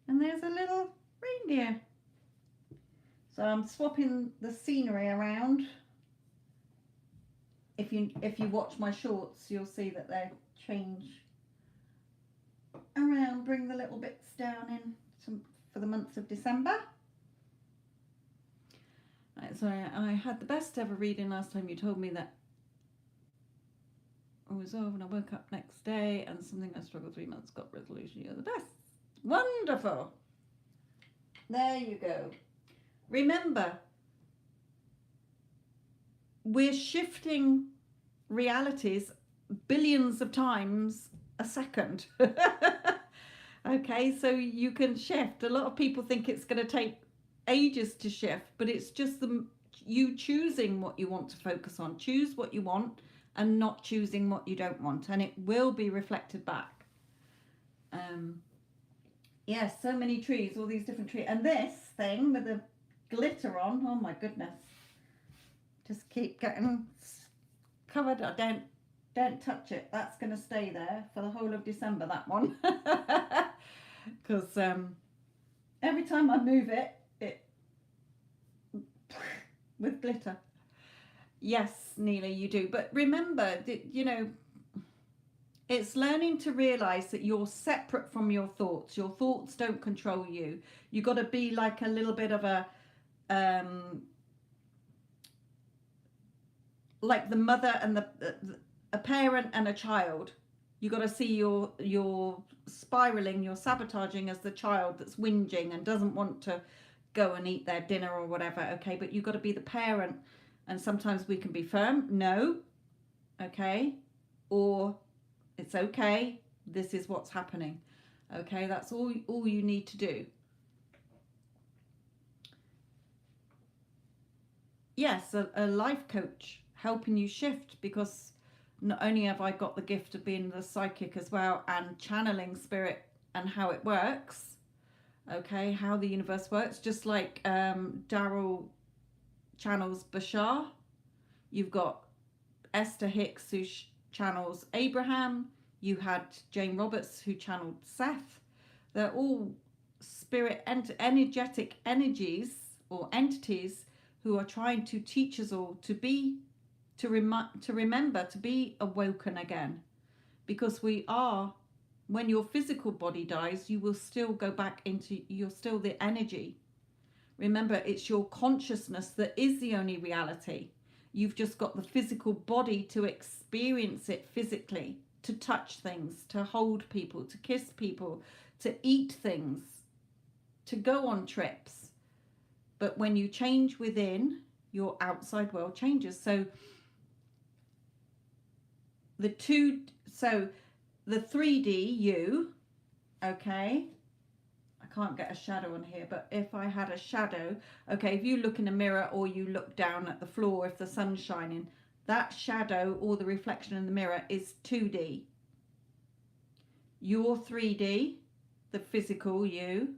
Speaker 1: And there's a little reindeer. So I'm swapping the scenery around. If you watch my shorts, you'll see that they change around, bring the little bits down in for the month of December. Right, so I had the best ever reading last time. You told me that I was over and I woke up next day and something I struggled 3 months got resolution. You're the best. Wonderful. There you go. Remember, we're shifting realities billions of times a second. Okay, so you can shift. A lot of people think it's going to take ages to shift, but it's just you choosing what you want to focus on. Choose what you want and not choosing what you don't want, and it will be reflected back. Yes, so many trees, all these different trees, and this thing with the glitter on, oh my goodness, just keep getting covered. Don't touch it. That's going to stay there for the whole of December, that one. Because every time I move it with glitter. Yes, Neela, you do. But remember, it's learning to realise that you're separate from your thoughts. Your thoughts don't control you. You got to be like a little bit of a like the mother and a parent and a child. You got to see you're spiraling, you're sabotaging as the child that's whinging and doesn't want to go and eat their dinner or whatever. Okay, but you got to be the parent, and sometimes we can be firm. No, okay, or it's okay. This is what's happening. Okay, that's all you need to do. Yes, a life coach helping you shift, because not only have I got the gift of being the psychic as well and channeling spirit and how it works, okay, how the universe works, just like Daryl channels Bashar. You've got Esther Hicks who channels Abraham. You had Jane Roberts who channeled Seth. They're all spirit and energetic energies or entities who are trying to teach us all to be, to remember to be awoken again, because we are, when your physical body dies, you will still go back into, you're still the energy. Remember, it's your consciousness that is the only reality. You've just got the physical body to experience it physically, to touch things, to hold people, to kiss people, to eat things, to go on trips. But when you change within, your outside world changes. So the 3D you, okay, I can't get a shadow on here, but if I had a shadow, okay, if you look in a mirror or you look down at the floor, if the sun's shining, that shadow or the reflection in the mirror is 2D. Your 3D, the physical you,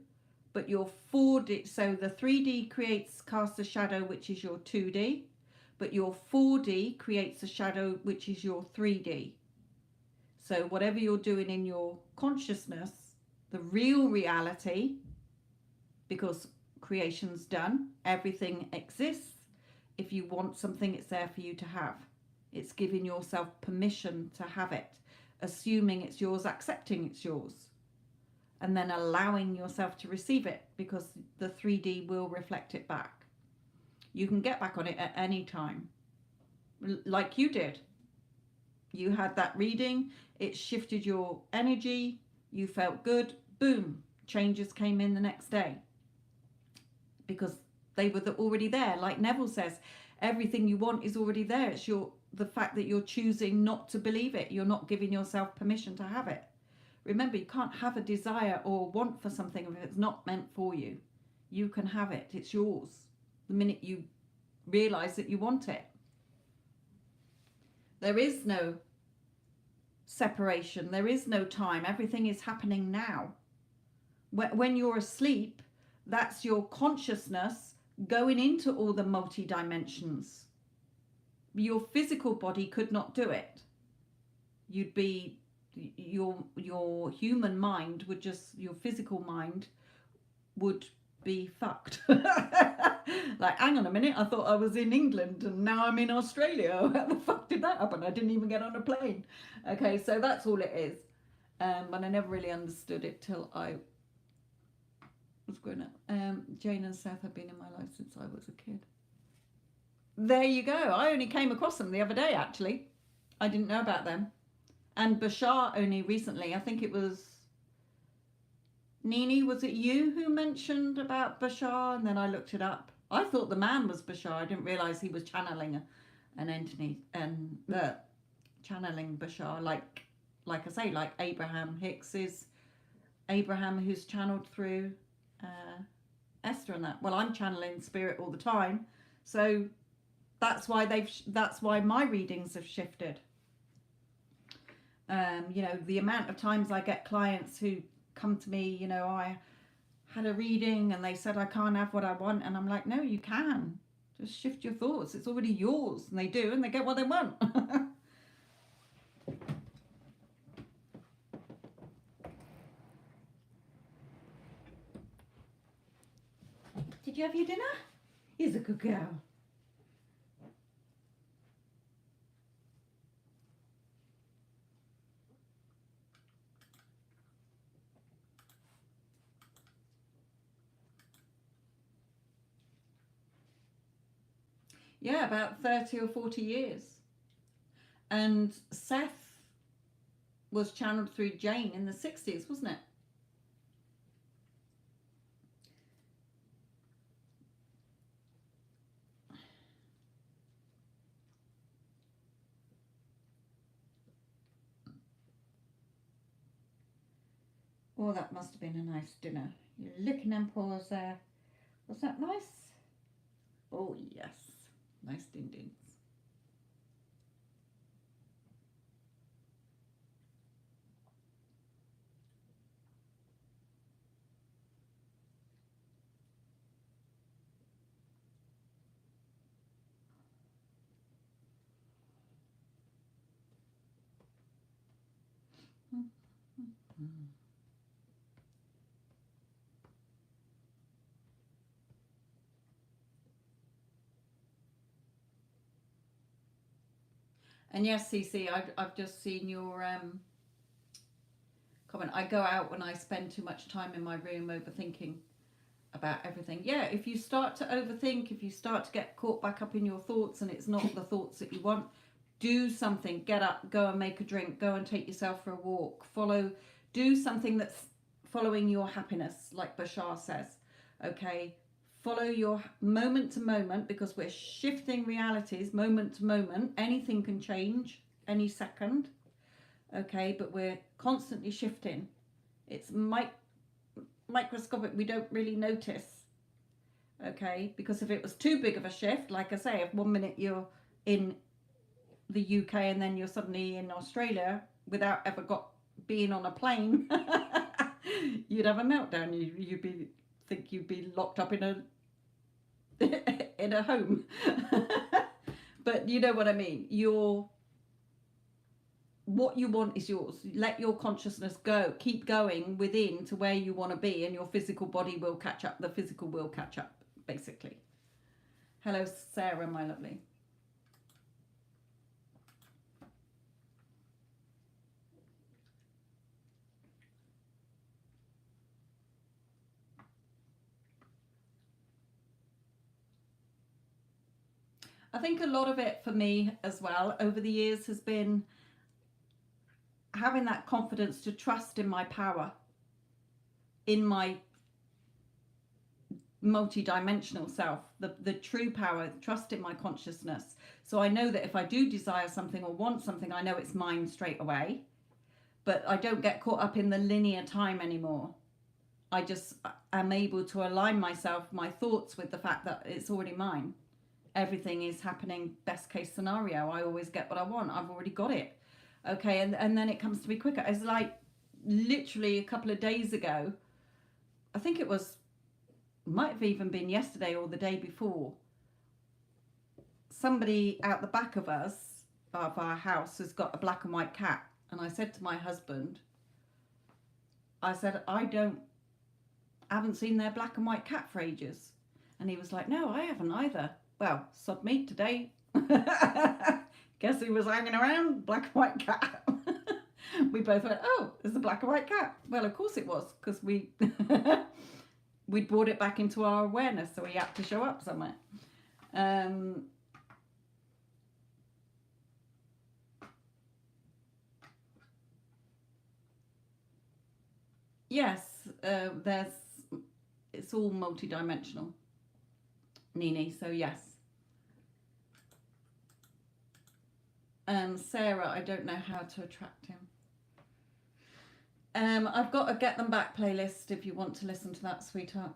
Speaker 1: but your 4D, so the 3D casts a shadow, which is your 2D, but your 4D creates a shadow, which is your 3D. So whatever you're doing in your consciousness, the real reality, because creation's done, everything exists. If you want something, it's there for you to have. It's giving yourself permission to have it, assuming it's yours, accepting it's yours, and then allowing yourself to receive it, because the 3D will reflect it back. You can get back on it at any time, like you did. You had that reading, it shifted your energy, you felt good, boom, changes came in the next day, because they were already there. Like Neville says, everything you want is already there. It's the fact that you're choosing not to believe it. You're not giving yourself permission to have it. Remember, you can't have a desire or want for something if it's not meant for you. You can have it. It's yours the minute you realize that you want it. There is no separation. There is no time. Everything is happening now. When you're asleep, that's your consciousness going into all the multi-dimensions. Your physical body could not do it. You'd be, your human mind would just, your physical mind would be fucked. Like, hang on a minute, I thought I was in England and now I'm in Australia. How the fuck did that happen? I didn't even get on a plane. Okay, so that's all it is. But I never really understood it till I was growing up. Jane and Seth have been in my life since I was a kid. There you go. I only came across them the other day, actually. I didn't know about them. And Bashar only recently. I think it was Nini, was it you who mentioned about Bashar? And then I looked it up. I thought the man was Bashar. I didn't realise he was channeling an entity, and channeling Bashar, like I say, like Abraham Hicks is Abraham, who's channeled through Esther and that. Well, I'm channeling spirit all the time, so that's why my readings have shifted. You know, the amount of times I get clients who come to me, you know, I had a reading and they said I can't have what I want, and I'm like, no, you can. Just shift your thoughts. It's already yours. And they do, and they get what they want. Did you have your dinner? He's a good girl. Yeah, about 30 or 40 years. And Seth was channeled through Jane in the 60s, wasn't it? Oh, that must have been a nice dinner. You're licking them paws there. Was that nice? Oh, yes. Nice din-dins. And yes, CC, I've just seen your comment. I go out when I spend too much time in my room overthinking about everything. Yeah, if you start to overthink, if you start to get caught back up in your thoughts and it's not the thoughts that you want, do something. Get up, go and make a drink, go and take yourself for a walk. Do something that's following your happiness, like Bashar says. Okay, follow your moment to moment, because we're shifting realities moment to moment. Anything can change any second. Okay, but we're constantly shifting. It's microscopic. We don't really notice. Okay, because if it was too big of a shift, like I say, if 1 minute you're in the UK and then you're suddenly in Australia without ever being on a plane, you'd have a meltdown. You'd be locked up in a home. But you know what I mean. What you want is yours. Let your consciousness go. Keep going within to where you want to be, and your physical body will catch up. The physical will catch up, basically. Hello, Sarah, my lovely. I think a lot of it for me as well over the years has been having that confidence to trust in my power, in my multi-dimensional self, the true power, trust in my consciousness. So I know that if I do desire something or want something, I know it's mine straight away, but I don't get caught up in the linear time anymore. I just am able to align myself, my thoughts, with the fact that it's already mine. Everything is happening best case scenario. I always get what I want. I've already got it. Okay, and then it comes to me quicker. It's like literally a couple of days ago, I think it might have even been yesterday or the day before, somebody out the back of our house has got a black and white cat. And I said to my husband, I said, I haven't seen their black and white cat for ages. And he was like, no, I haven't either. Well, sod me today. Guess who was hanging around? Black and white cat. We both went, oh, it's a black and white cat. Well, of course it was, because we'd brought it back into our awareness, so we had to show up somewhere. Yes, it's all multidimensional, Nini, so yes. Sarah, I don't know how to attract him. I've got a Get Them Back playlist if you want to listen to that, sweetheart,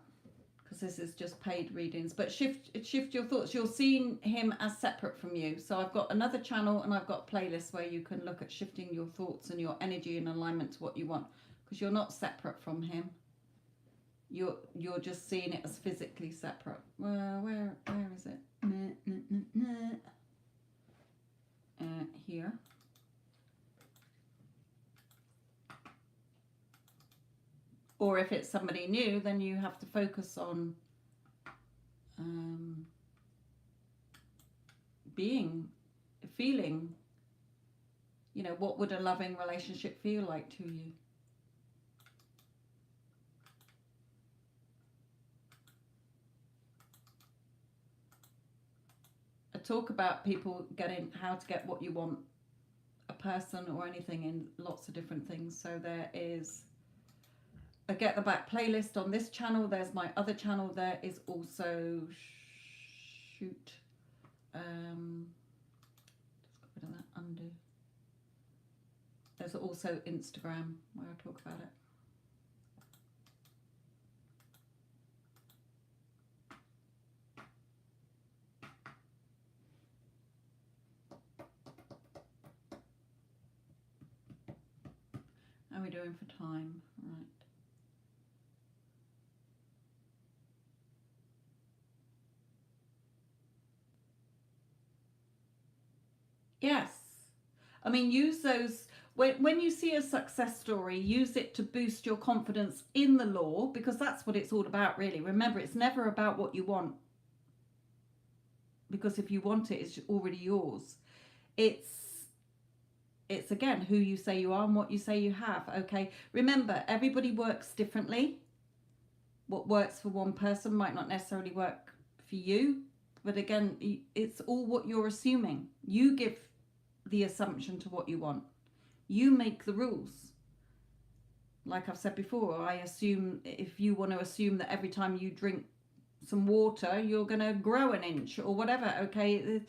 Speaker 1: because this is just paid readings. But shift your thoughts. You're seeing him as separate from you. So I've got another channel and I've got playlists where you can look at shifting your thoughts and your energy in alignment to what you want, because you're not separate from him. You're just seeing it as physically separate. Well, where is it? Here. Or if it's somebody new, then you have to focus on feeling, what would a loving relationship feel like to you? I talk about people how to get what you want, a person or anything, in lots of different things. So there is a Get the Back playlist on this channel. There's my other channel. There is also just got rid of that, undo. There's also Instagram where I talk about it. How are we doing for time? Right. Yes. I mean, use those. When you see a success story, use it to boost your confidence in the law, because that's what it's all about, really. Remember, it's never about what you want, because if you want it, it's already yours. It's it's again who you say you are and what you say you have. Okay, remember, everybody works differently. What works for one person might not necessarily work for you, but again, it's all what you're assuming. You give the assumption to what you want. You make the rules. Like I've said before, I assume, if you want to assume that every time you drink some water you're going to grow an inch or whatever, okay,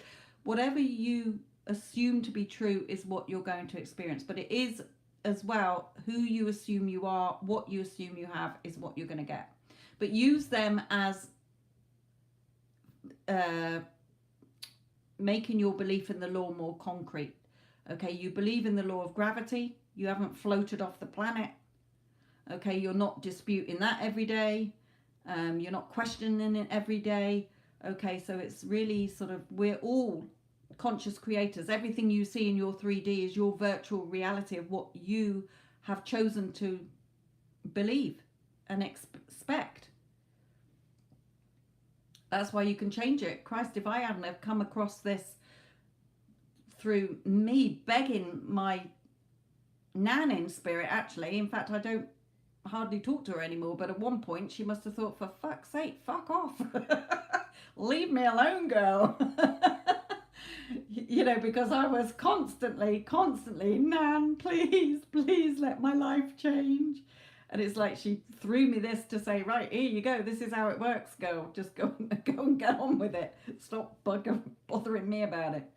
Speaker 1: whatever you assume to be true is what you're going to experience. But it is as well who you assume you are, what you assume you have is what you're going to get. But use them as making your belief in the law more concrete. Okay, you believe in the law of gravity. You haven't floated off the planet. Okay, you're not disputing that every day. You're not questioning it every day. Okay, so it's really sort of, we're all conscious creators. Everything you see in your 3D is your virtual reality of what you have chosen to believe and expect. That's why you can change it. Christ, if I hadn't have come across this through me begging my nan in spirit, actually, in fact, I don't hardly talk to her anymore, but at one point she must have thought, for fuck's sake, fuck off. Leave me alone, girl. You know, because I was constantly, Nan, please let my life change. And it's like she threw me this to say, right, here you go, this is how it works, girl. Just go and get on with it. Stop bothering me about it.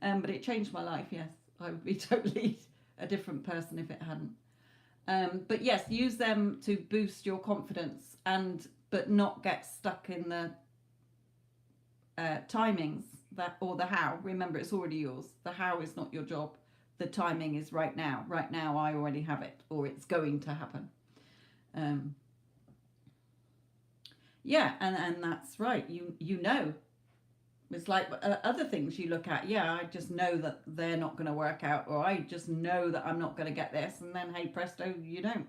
Speaker 1: But it changed my life, yes. I would be totally a different person if it hadn't. But yes, use them to boost your confidence, but not get stuck in the timings or the how. Remember, it's already yours. The how is not your job. The timing is right now. Right now, I already have it, or it's going to happen. Yeah, and that's right. You know. It's like other things you look at. Yeah, I just know that they're not going to work out, or I just know that I'm not going to get this, and then hey presto, you don't.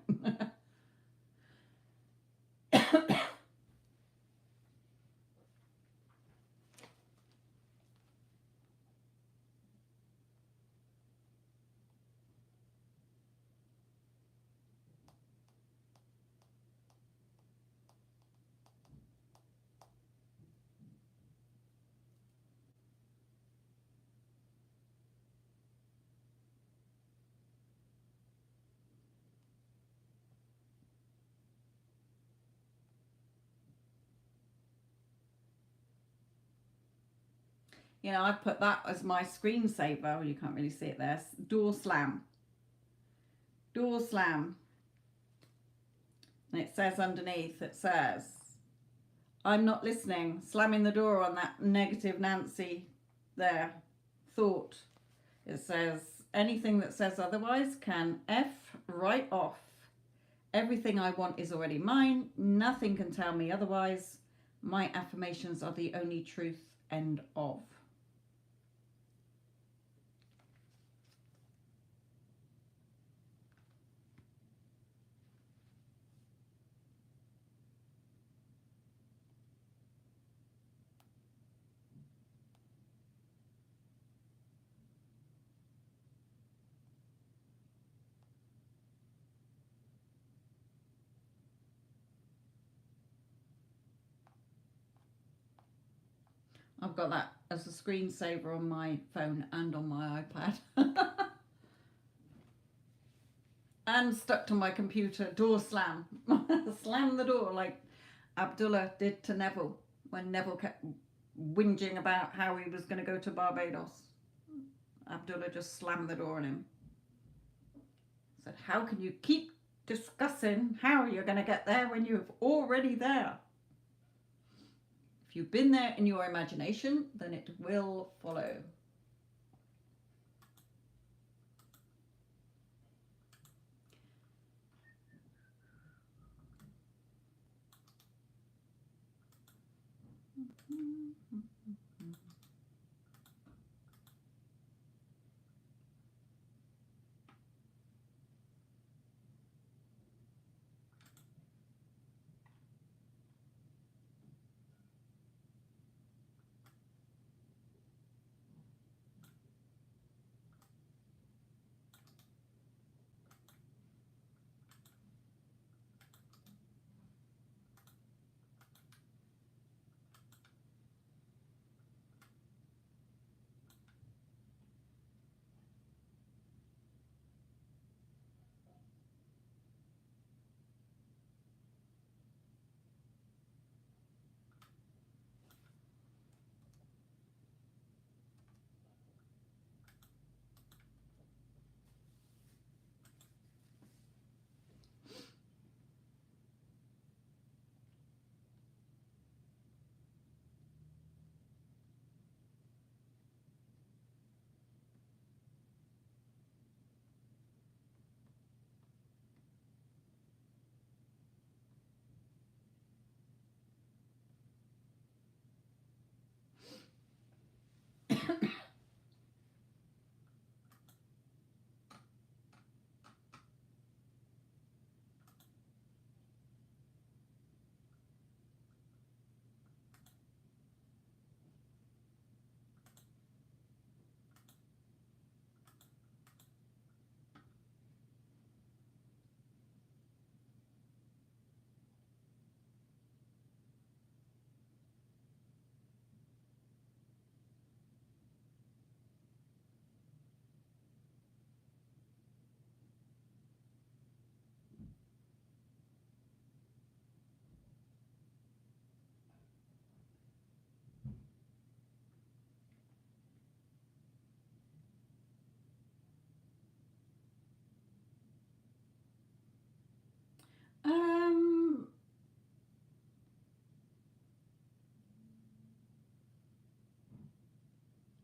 Speaker 1: You know, I put that as my screensaver. Well, you can't really see it there. Door slam. Door slam. And it says underneath, it says, I'm not listening. Slamming the door on that negative Nancy there thought. It says, anything that says otherwise can F right off. Everything I want is already mine. Nothing can tell me otherwise. My affirmations are the only truth. End of. I've got that as a screensaver on my phone and on my iPad. And stuck to my computer. Door slam. Slam the door like Abdullah did to Neville when Neville kept whinging about how he was going to go to Barbados. Abdullah just slammed the door on him. Said, how can you keep discussing how you're going to get there when you're already there? If you've been there in your imagination, then it will follow.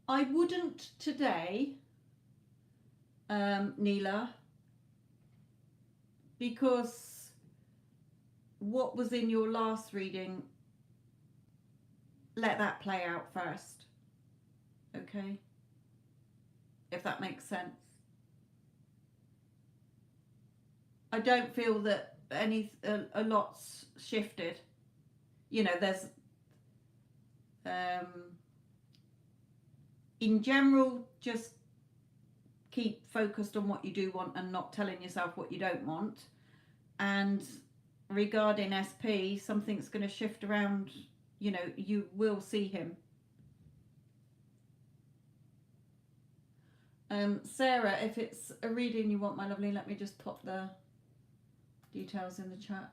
Speaker 1: I wouldn't today, Neela, because what was in your last reading, let that play out first. Okay? If that makes sense. I don't feel that a lot's shifted. You know, there's in general, just keep focused on what you do want and not telling yourself what you don't want. And regarding SP, something's going to shift around. You know, you will see him. Sarah, if it's a reading you want, my lovely, let me just pop the details in the chat.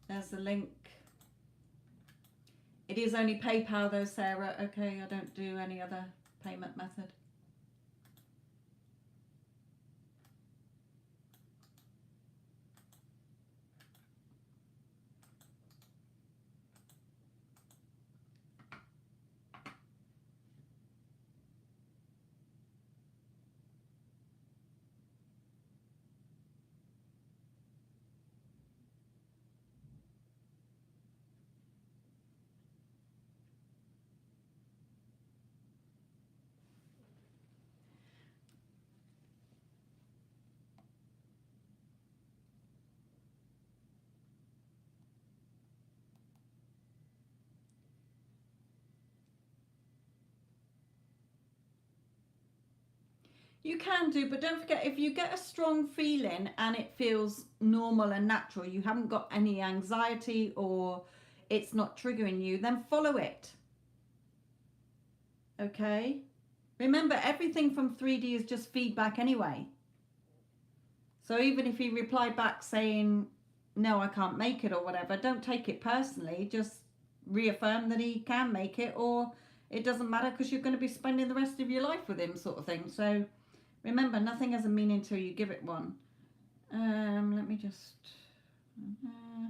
Speaker 1: There's the link. It is only PayPal though, Sarah. Okay, I don't do any other payment method. You can do, but don't forget, if you get a strong feeling and it feels normal and natural, you haven't got any anxiety or it's not triggering you, then follow it. Okay? Remember, everything from 3D is just feedback anyway. So even if he replied back saying, no, I can't make it or whatever, don't take it personally. Just reaffirm that he can make it, or it doesn't matter because you're going to be spending the rest of your life with him, sort of thing. So remember, nothing has a meaning until you give it one. Let me just... Mm-hmm.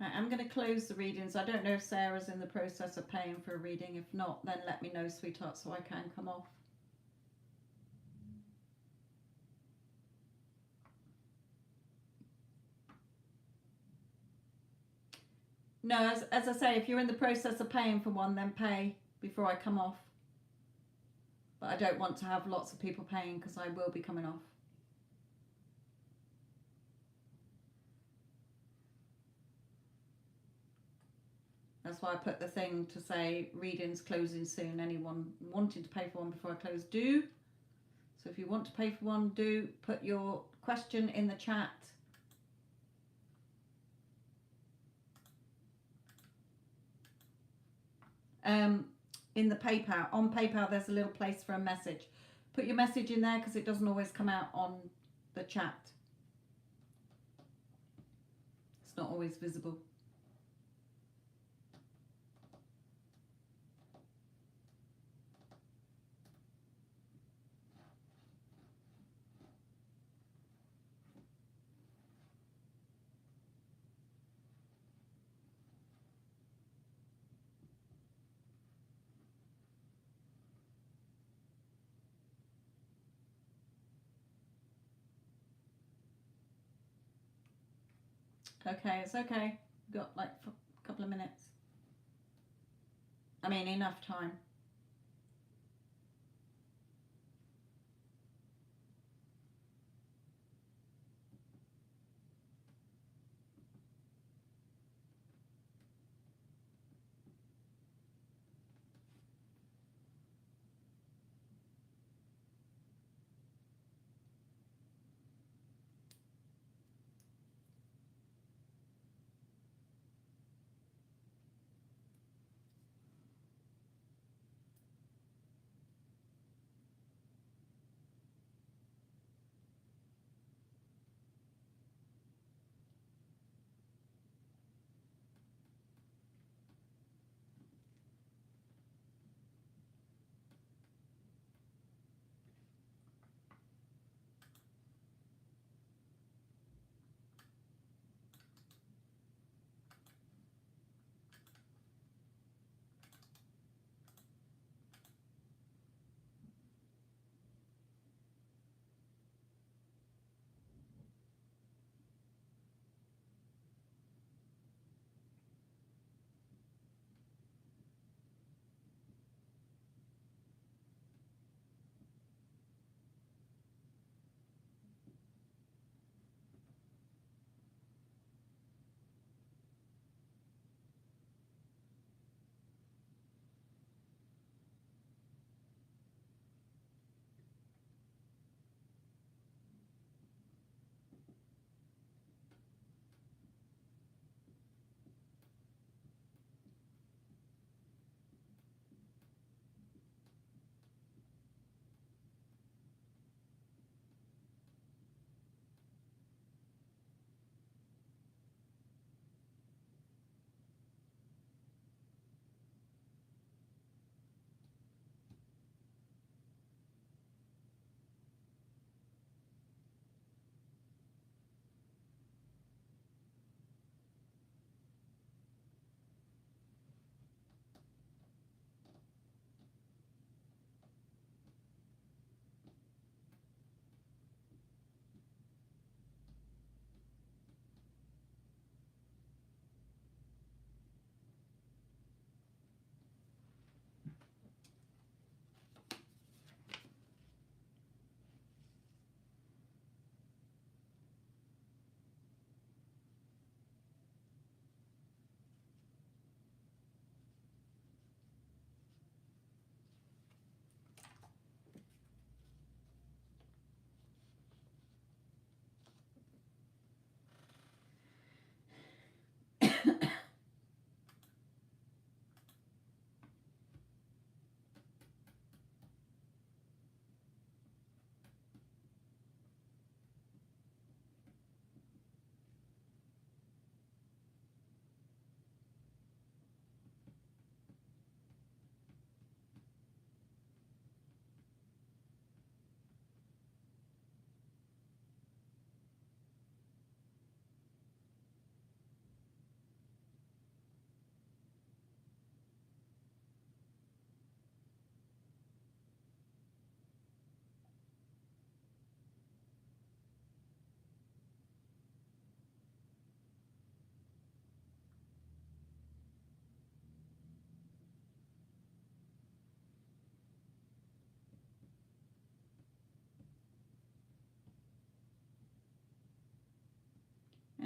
Speaker 1: I'm going to close the readings. I don't know if Sarah's in the process of paying for a reading. If not, then let me know, sweetheart, so I can come off. No, as I say, if you're in the process of paying for one, then pay before I come off. But I don't want to have lots of people paying because I will be coming off. That's why I put the thing to say readings closing soon. Anyone wanting to pay for one before I close, do. So if you want to pay for one, do put your question in the chat. In the PayPal, on PayPal there's a little place for a message. Put your message in there because it doesn't always come out on the chat. It's not always visible. Okay, it's okay. We've got like a couple of minutes. I mean, enough time.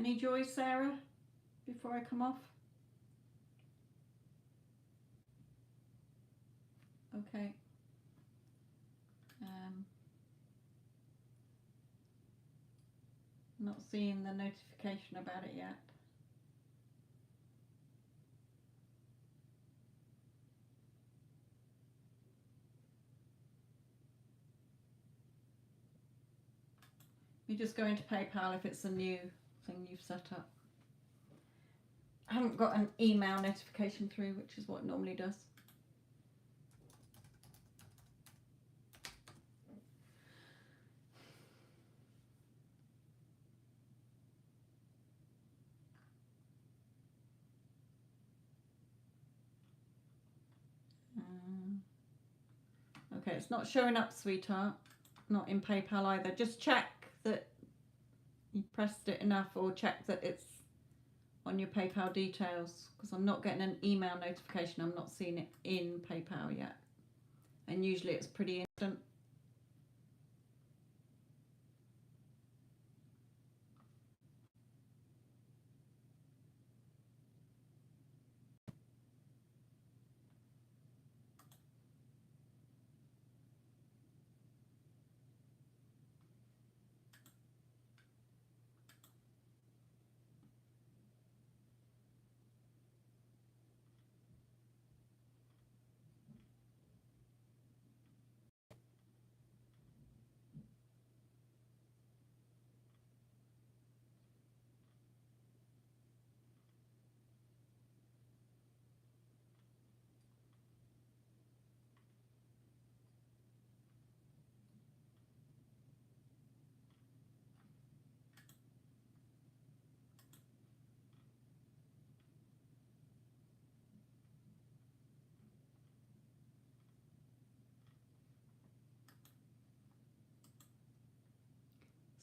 Speaker 1: Any joy, Sarah, before I come off? Okay. Not seeing the notification about it yet. You just go into PayPal if it's a new thing you've set up. I haven't got an email notification through, which is what it normally does. Okay, it's not showing up, sweetheart. Not in PayPal either. Just check that you pressed it enough, or check that it's on your PayPal details, because I'm not getting an email notification. I'm not seeing it in PayPal yet. And usually it's pretty instant.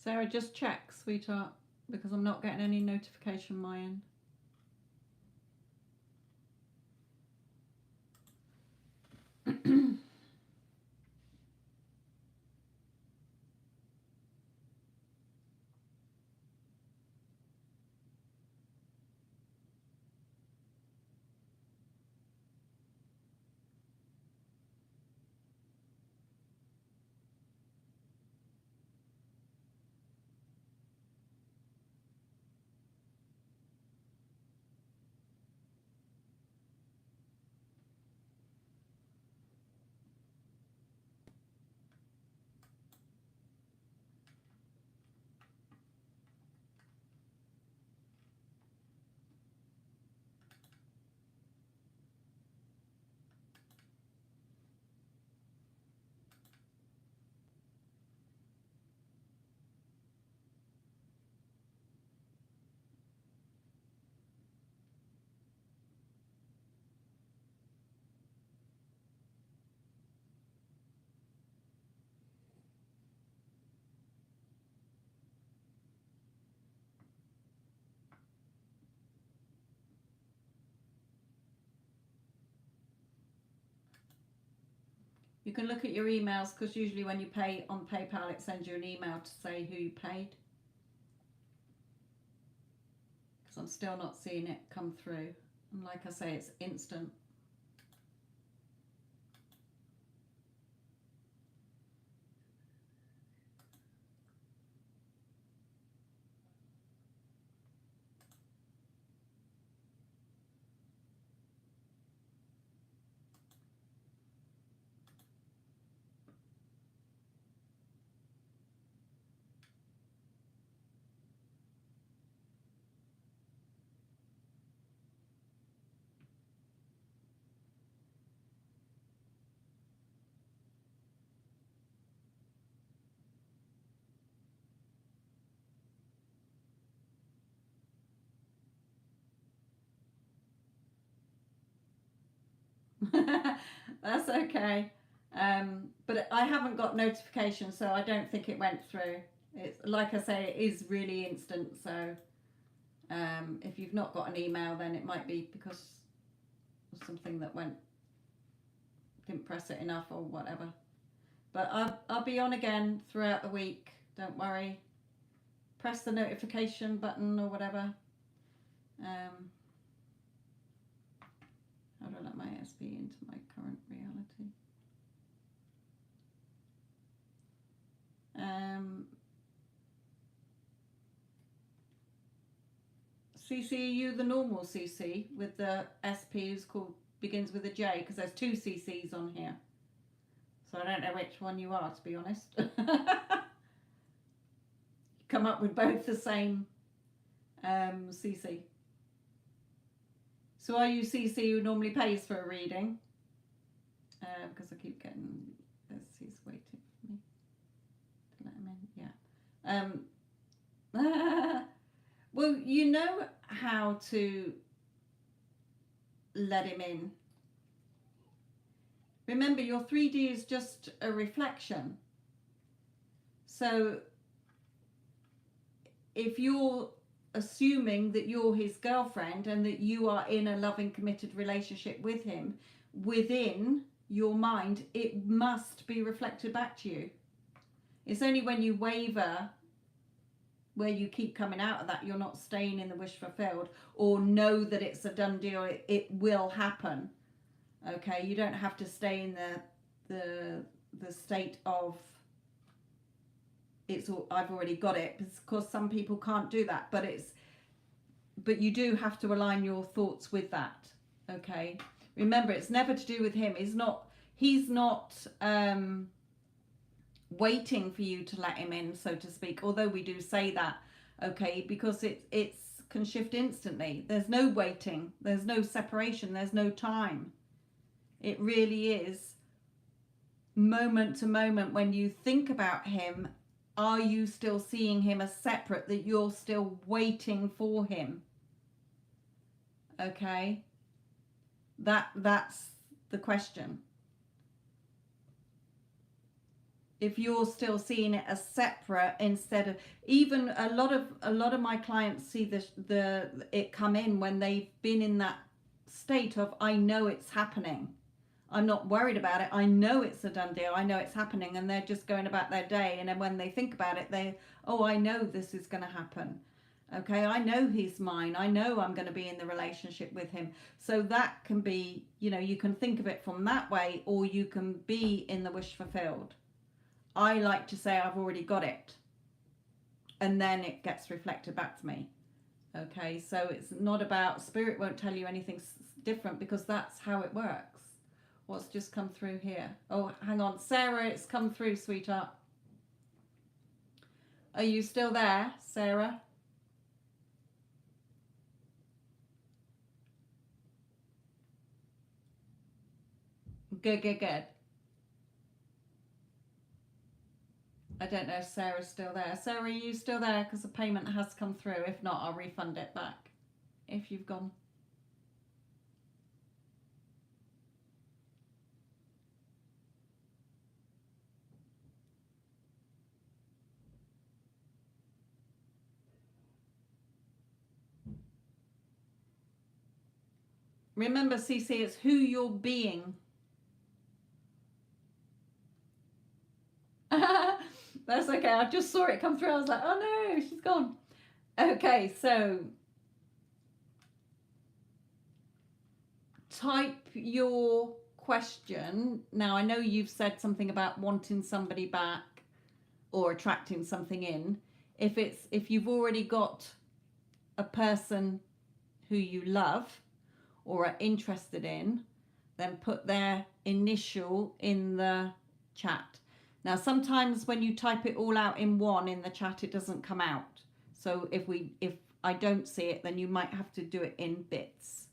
Speaker 1: Sarah, just check, sweetheart, because I'm not getting any notification on my end. You can look at your emails, because usually when you pay on PayPal, it sends you an email to say who you paid. Because I'm still not seeing it come through. And like I say, it's instant. That's okay. But I haven't got notification, so I don't think it went through. It's like I say, it is really instant. So if you've not got an email, then it might be because of something that didn't press it enough or whatever. But I'll be on again throughout the week. Don't worry. press the notification button or whatever. How do I let my SP into my current reality? CC, are you the normal CC with the SP who's called, begins with a J? Because there's two CCs on here. So I don't know which one you are, to be honest. Come up with both the same CC. So are you CC who normally pays for a reading? Because I keep getting this, he's waiting for me to let him in. Yeah. Well, you know how to let him in. Remember, your 3D is just a reflection. So if you're assuming that you're his girlfriend and that you are in a loving, committed relationship with him, within your mind, it must be reflected back to you. It's only when you waver, where you keep coming out of that, you're not staying in the wish fulfilled, or know that it's a done deal, it will happen. Okay, you don't have to stay in the state of it's all, I've already got it, because some people can't do that, but you do have to align your thoughts with that. Okay, remember, it's never to do with him. He's not waiting for you to let him in, so to speak, although we do say that, okay, because it's can shift instantly. There's no waiting, there's no separation, there's no time. It really is moment to moment. When you think about him, are you still seeing him as separate, that you're still waiting for him? Okay, that's the question. If you're still seeing it as separate, instead of, even a lot of my clients see it come in when they've been in that state of, I know it's happening, I'm not worried about it, I know it's a done deal, I know it's happening, and they're just going about their day, and then when they think about it, I know this is going to happen. Okay, I know he's mine, I know I'm going to be in the relationship with him. So that can be, you can think of it from that way, or you can be in the wish fulfilled. I like to say I've already got it, and then it gets reflected back to me. Okay, so it's not about, spirit won't tell you anything different, because that's how it works. What's just come through here? Oh, hang on, Sarah, it's come through, sweetheart. Are you still there, Sarah? Good. I don't know if Sarah's still there. Sarah, are you still there? Because the payment has come through. If not, I'll refund it back if you've gone. Remember, CC, it's who you're being. That's okay. I just saw it come through. I was like, oh no, she's gone. Okay, so type your question. Now, I know you've said something about wanting somebody back or attracting something in. If you've already got a person who you love or are interested in, then put their initial in the chat. Now, sometimes when you type it all out in one in the chat, it doesn't come out. So if I don't see it, then you might have to do it in bits.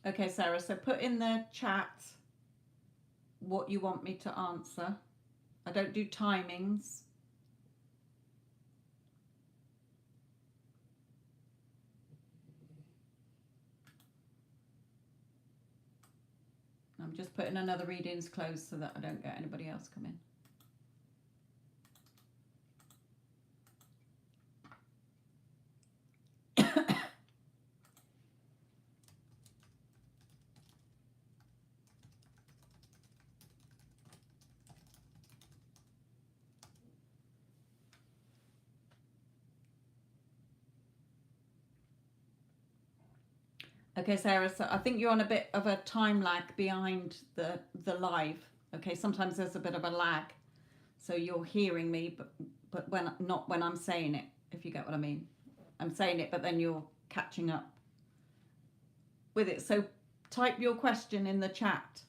Speaker 1: Okay, Sarah, so put in the chat what you want me to answer. I don't do timings. I'm just putting another readings closed so that I don't get anybody else come in. Okay, Sarah, so I think you're on a bit of a time lag behind the live. Okay, sometimes there's a bit of a lag. So you're hearing me, but when not when I'm saying it, if you get what I mean. I'm saying it, but then you're catching up with it. So type your question in the chat.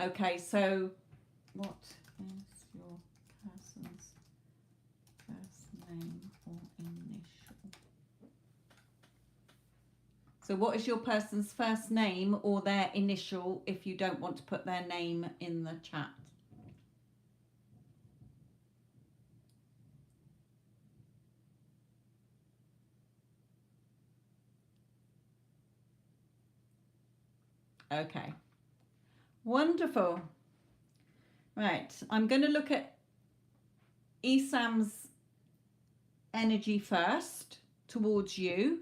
Speaker 1: Okay, so what is your person's first name or initial? So what is your person's first name or their initial if you don't want to put their name in the chat? Okay. Wonderful. Right, I'm going to look at Esam's energy first towards you,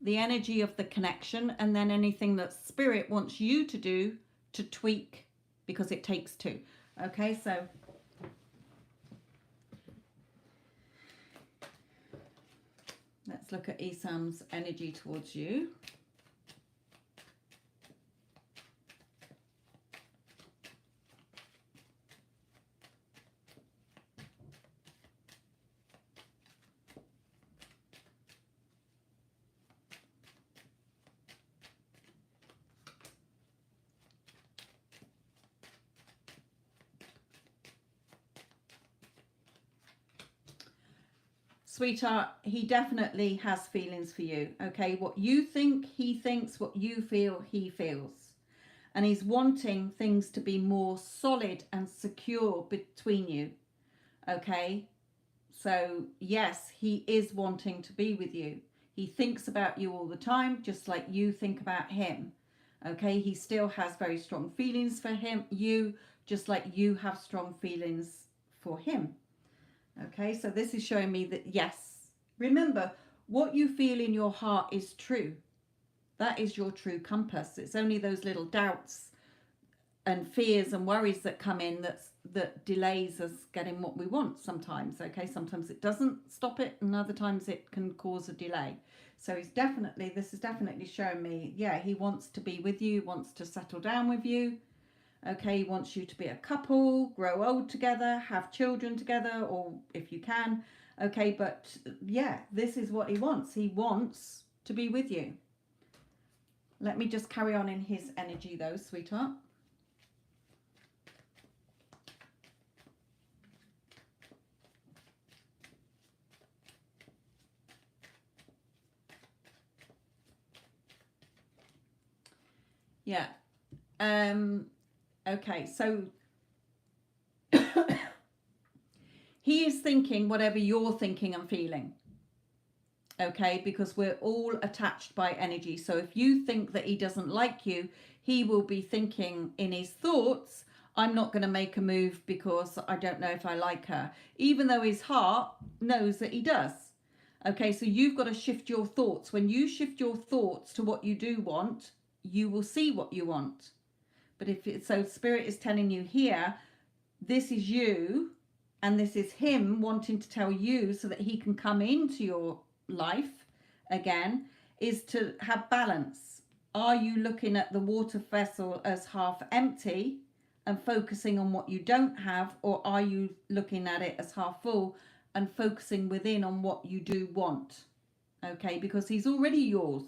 Speaker 1: the energy of the connection, and then anything that Spirit wants you to do to tweak, because it takes two. Okay, so let's look at Esam's energy towards you. Sweetheart, he definitely has feelings for you, okay? What you think, he thinks. What you feel, he feels. And he's wanting things to be more solid and secure between you, okay? So, yes, he is wanting to be with you. He thinks about you all the time, just like you think about him, okay? He still has very strong feelings for you, just like you have strong feelings for him. Okay, so this is showing me that, yes, remember, what you feel in your heart is true. That is your true compass. It's only those little doubts and fears and worries that come in that delays us getting what we want sometimes. Okay, sometimes it doesn't stop it, and other times it can cause a delay. So this is definitely showing me, yeah, he wants to be with you, wants to settle down with you. Okay, he wants you to be a couple, grow old together, have children together, or if you can. Okay, but yeah, this is what he wants. He wants to be with you. Let me just carry on in his energy though, sweetheart. Yeah. Okay, so he is thinking whatever you're thinking and feeling. Okay, because we're all attached by energy. So if you think that he doesn't like you, he will be thinking in his thoughts, I'm not going to make a move because I don't know if I like her, even though his heart knows that he does. Okay, so you've got to shift your thoughts. When you shift your thoughts to what you do want, you will see what you want. But so Spirit is telling you here, this is you and this is him wanting to tell you so that he can come into your life again, is to have balance. Are you looking at the water vessel as half empty and focusing on what you don't have, or are you looking at it as half full and focusing within on what you do want? Okay, because he's already yours.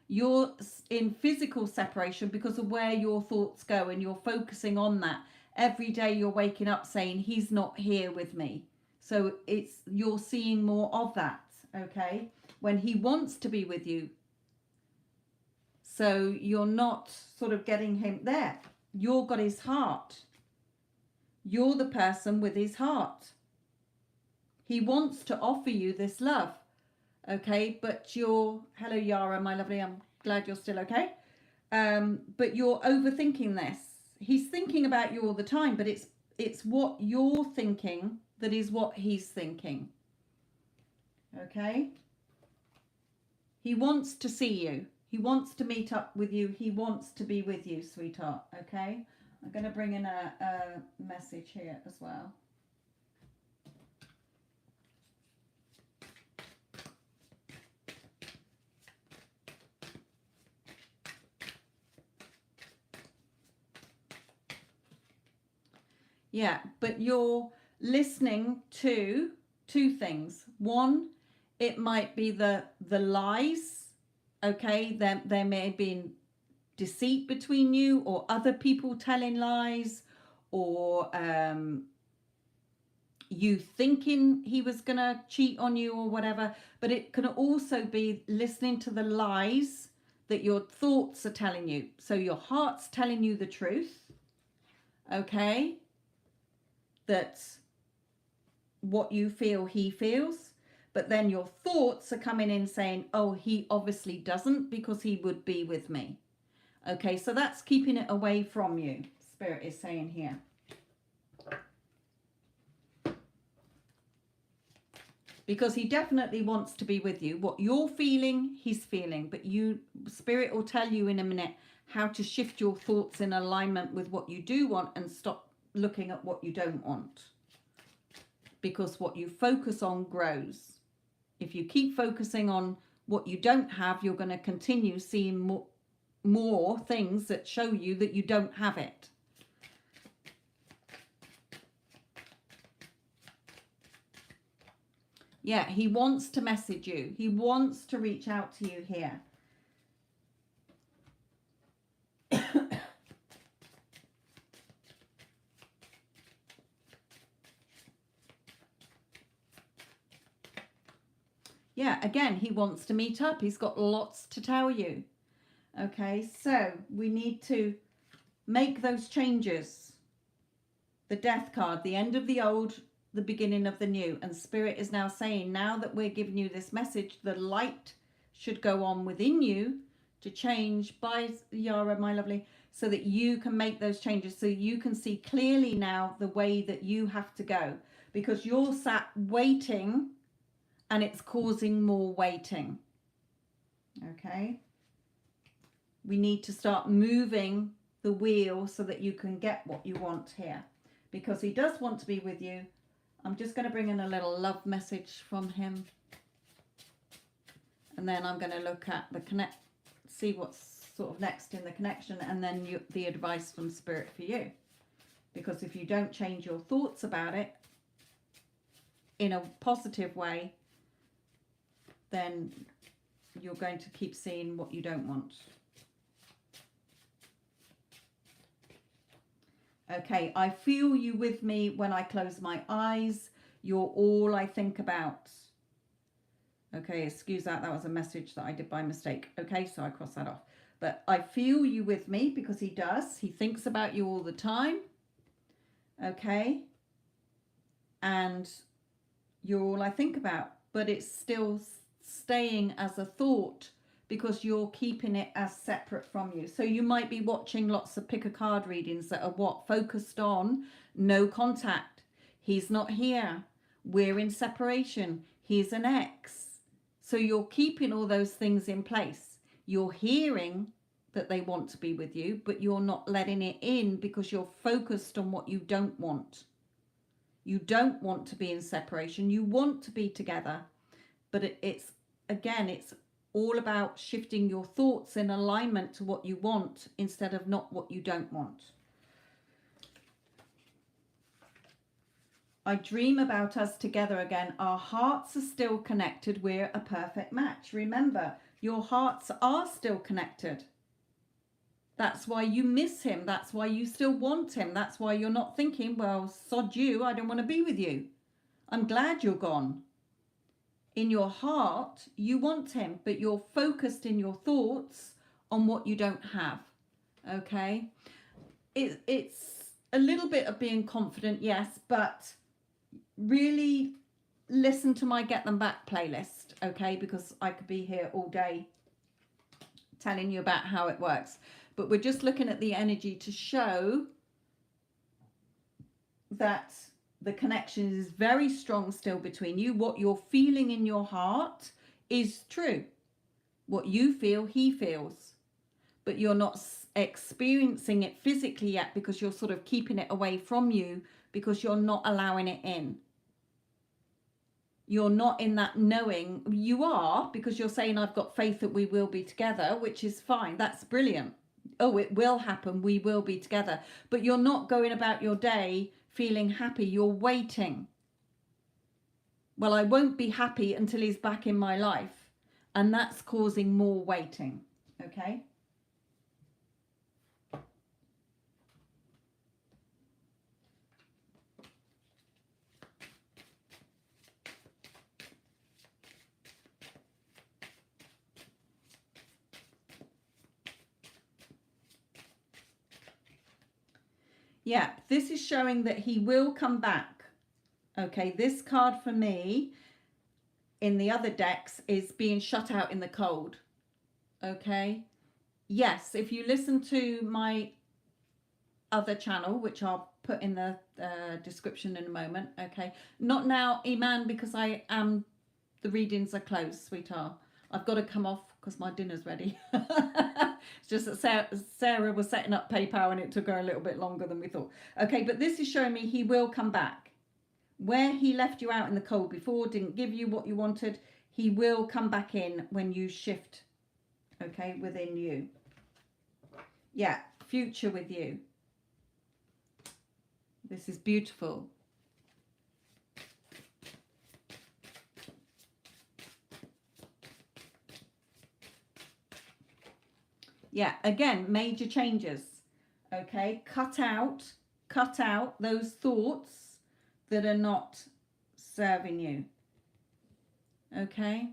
Speaker 1: You're in physical separation because of where your thoughts go, and you're focusing on that. Every day you're waking up saying, he's not here with me. So you're seeing more of that. okay, when he wants to be with you. So you're not sort of getting him there. You've got his heart. You're the person with his heart. He wants to offer you this love, okay, but you're, hello Yara, my lovely, I'm glad you're still okay. But you're overthinking this. He's thinking about you all the time, but it's what you're thinking that is what he's thinking. Okay? He wants to see you. He wants to meet up with you. He wants to be with you, sweetheart. Okay? I'm going to bring in a message here as well. Yeah, but you're listening to two things. One, it might be the lies, okay? There may have been deceit between you, or other people telling lies, or you thinking he was going to cheat on you or whatever. But it can also be listening to the lies that your thoughts are telling you. So your heart's telling you the truth, okay? That's what you feel he feels, but then your thoughts are coming in saying, oh, he obviously doesn't because he would be with me. Okay, so that's keeping it away from you, Spirit is saying here. Because he definitely wants to be with you. What you're feeling, he's feeling, but Spirit will tell you in a minute how to shift your thoughts in alignment with what you do want and stop looking at what you don't want, because what you focus on grows. If you keep focusing on what you don't have, you're going to continue seeing more things that show you that you don't have it. Yeah, he wants to message you. He wants to reach out to you here. Yeah, again, he wants to meet up. He's got lots to tell you. Okay, so we need to make those changes. The Death card, the end of the old, the beginning of the new. And Spirit is now saying, now that we're giving you this message, the light should go on within you to change by Yara, my lovely, so that you can make those changes, so you can see clearly now the way that you have to go. Because you're sat waiting and it's causing more waiting. Okay? We need to start moving the wheel so that you can get what you want here. Because he does want to be with you. I'm just going to bring in a little love message from him. And then I'm going to look at the see what's sort of next in the connection, and then the advice from Spirit for you. Because if you don't change your thoughts about it in a positive way, then you're going to keep seeing what you don't want. Okay, I feel you with me when I close my eyes. You're all I think about. Okay, excuse that. That was a message that I did by mistake. Okay, so I cross that off. But I feel you with me because he does. He thinks about you all the time. Okay. And you're all I think about. But it's still staying as a thought because you're keeping it as separate from you. So you might be watching lots of pick a card readings that are what? Focused on no contact. He's not here. We're in separation. He's an ex. So you're keeping all those things in place. You're hearing that they want to be with you, but you're not letting it in because you're focused on what you don't want. You don't want to be in separation. You want to be together. But it's all about shifting your thoughts in alignment to what you want instead of not what you don't want. I dream about us together again. Our hearts are still connected. We're a perfect match. Remember, your hearts are still connected. That's why you miss him. That's why you still want him. That's why you're not thinking, well, sod you, I don't want to be with you. I'm glad you're gone. in your heart, you want him, but you're focused in your thoughts on what you don't have. Okay? It's a little bit of being confident, yes, but really listen to my Get Them Back playlist, okay? Because I could be here all day telling you about how it works. But we're just looking at the energy to show that the connection is very strong still between you. What you're feeling in your heart is true. What you feel, he feels. But you're not experiencing it physically yet because you're sort of keeping it away from you because you're not allowing it in. You're not in that knowing. You are, because you're saying, I've got faith that we will be together, which is fine. That's brilliant. Oh, it will happen. We will be together. But you're not going about your day feeling happy. You're waiting. Well, I won't be happy until he's back in my life. And that's causing more waiting. Okay? Yeah, this is showing that he will come back. Okay, this card for me in the other decks is being shut out in the cold. Okay, yes, if you listen to my other channel, which I'll put in the description in a moment. Okay, not now, Iman, because the readings are closed, sweetheart. I've got to come off because my dinner's ready. It's just that Sarah was setting up PayPal and it took her a little bit longer than we thought. Okay, but this is showing me he will come back. Where he left you out in the cold before, didn't give you what you wanted, he will come back in when you shift, okay, within you. Yeah, future with you. This is beautiful. Yeah, again, major changes. Okay, cut out those thoughts that are not serving you. Okay,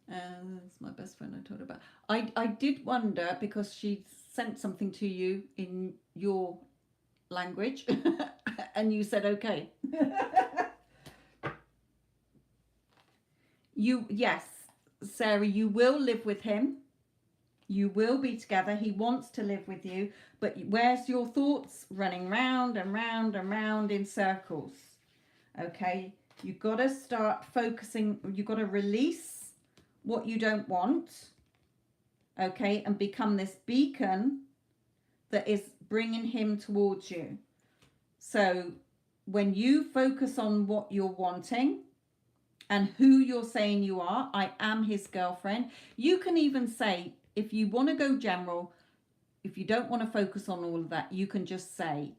Speaker 1: that's my best friend I told her about. I did wonder, because she sent something to you in your language and you said okay. Yes, Sarah, you will live with him. You will be together. He wants to live with you. But where's your thoughts? Running round and round and round in circles. Okay. You've got to start focusing. You've got to release what you don't want. Okay. And become this beacon that is bringing him towards you. So when you focus on what you're wanting and who you're saying you are, I am his girlfriend. You can even say, if you want to go general, if you don't want to focus on all of that, you can just say,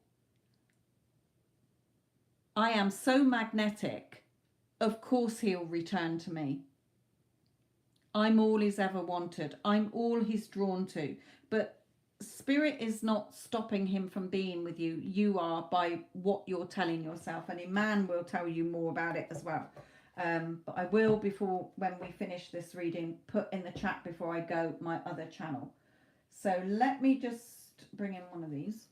Speaker 1: I am so magnetic, of course he'll return to me. I'm all he's ever wanted. I'm all he's drawn to. But Spirit is not stopping him from being with you. You are, by what you're telling yourself. And Iman will tell you more about it as well. But I will, when we finish this reading, put in the chat before I go my other channel. So let me just bring in one of these.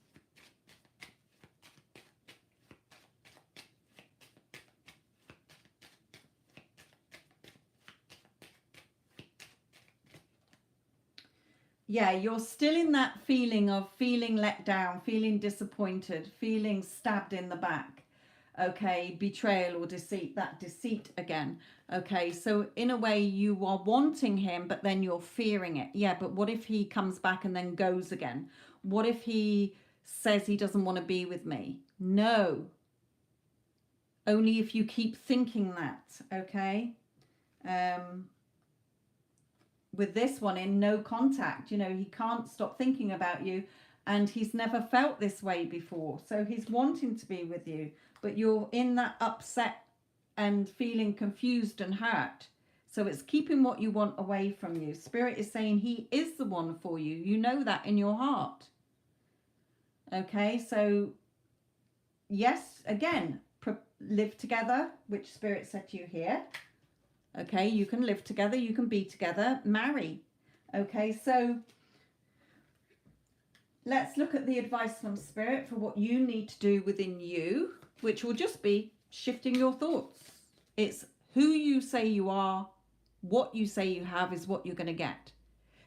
Speaker 1: Yeah, you're still in that feeling of feeling let down, feeling disappointed, feeling stabbed in the back. Okay, betrayal or deceit, that deceit again. Okay, so in a way you are wanting him, but then you're fearing it. Yeah, but what if he comes back and then goes again? What if he says he doesn't want to be with me? No. Only if you keep thinking that, okay? With this one in no contact, you know, he can't stop thinking about you. And he's never felt this way before. So he's wanting to be with you. But you're in that upset and feeling confused and hurt. So it's keeping what you want away from you. Spirit is saying he is the one for you. You know that in your heart. Okay, so yes, again, live together, which Spirit said to you here. Okay, you can live together, you can be together, marry. Okay, so let's look at the advice from Spirit for what you need to do within you, which will just be shifting your thoughts. It's who you say you are, what you say you have is what you're going to get.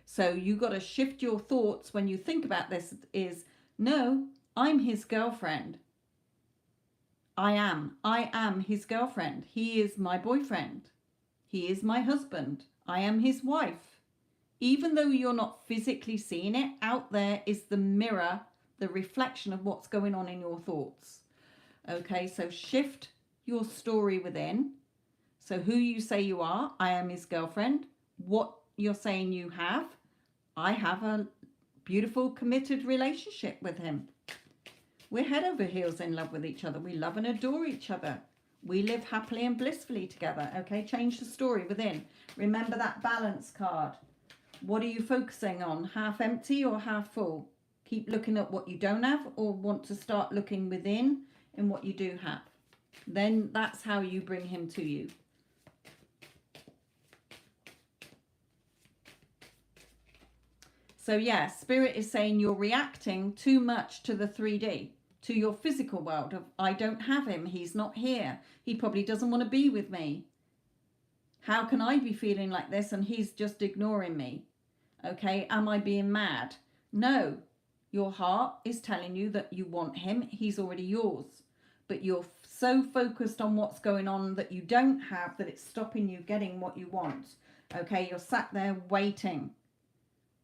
Speaker 1: So you got to shift your thoughts when you think about this is, no, I'm his girlfriend. I am his girlfriend. He is my boyfriend. He is my husband. I am his wife. Even though you're not physically seeing it, out there is the mirror, the reflection of what's going on in your thoughts. Okay, so shift your story within. So who you say you are, I am his girlfriend. What you're saying you have, I have a beautiful, committed relationship with him. We're head over heels in love with each other. We love and adore each other. We live happily and blissfully together. Okay, change the story within. Remember that balance card. What are you focusing on? Half empty or half full? Keep looking at what you don't have, or want to start looking within in what you do have. Then that's how you bring him to you. So yeah, Spirit is saying you're reacting too much to the 3D, to your physical world of, I don't have him, he's not here, he probably doesn't want to be with me. How can I be feeling like this and he's just ignoring me? Okay, am I being mad? No, your heart is telling you that you want him, he's already yours. But you're so focused on what's going on that you don't have that it's stopping you getting what you want. Okay, you're sat there waiting.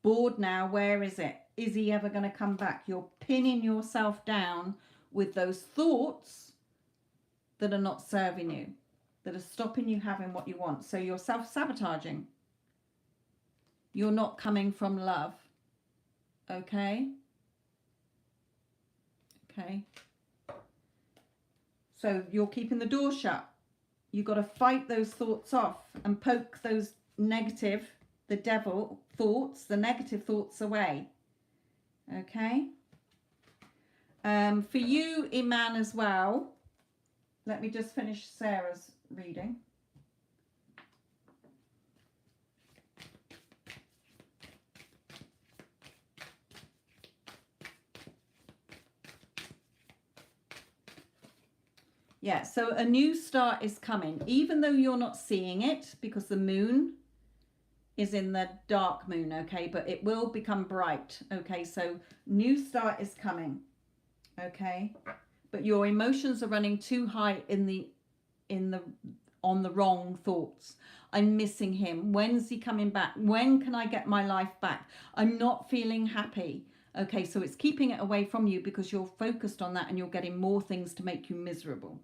Speaker 1: Bored now, where is it? Is he ever going to come back? You're pinning yourself down with those thoughts that are not serving you, that are stopping you having what you want. So you're self-sabotaging. You're not coming from love. Okay? Okay. So you're keeping the door shut. You've got to fight those thoughts off and poke those negative, the devil thoughts, the negative thoughts away. Okay? For you, Iman, as well, let me just finish Sarah's reading. Yeah, so a new start is coming, even though you're not seeing it because the moon is in the dark moon, okay, but it will become bright. Okay, so new start is coming. Okay, but your emotions are running too high on the wrong thoughts. I'm missing him. When's he coming back? When can I get my life back? I'm not feeling happy. Okay, so it's keeping it away from you because you're focused on that and you're getting more things to make you miserable.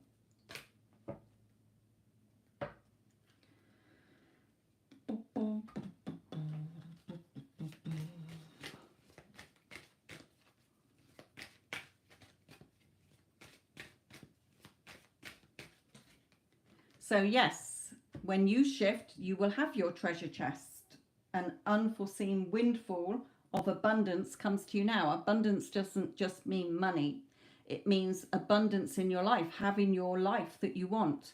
Speaker 1: So yes, when you shift, you will have your treasure chest. An unforeseen windfall of abundance comes to you now. Abundance doesn't just mean money. It means abundance in your life, having your life that you want.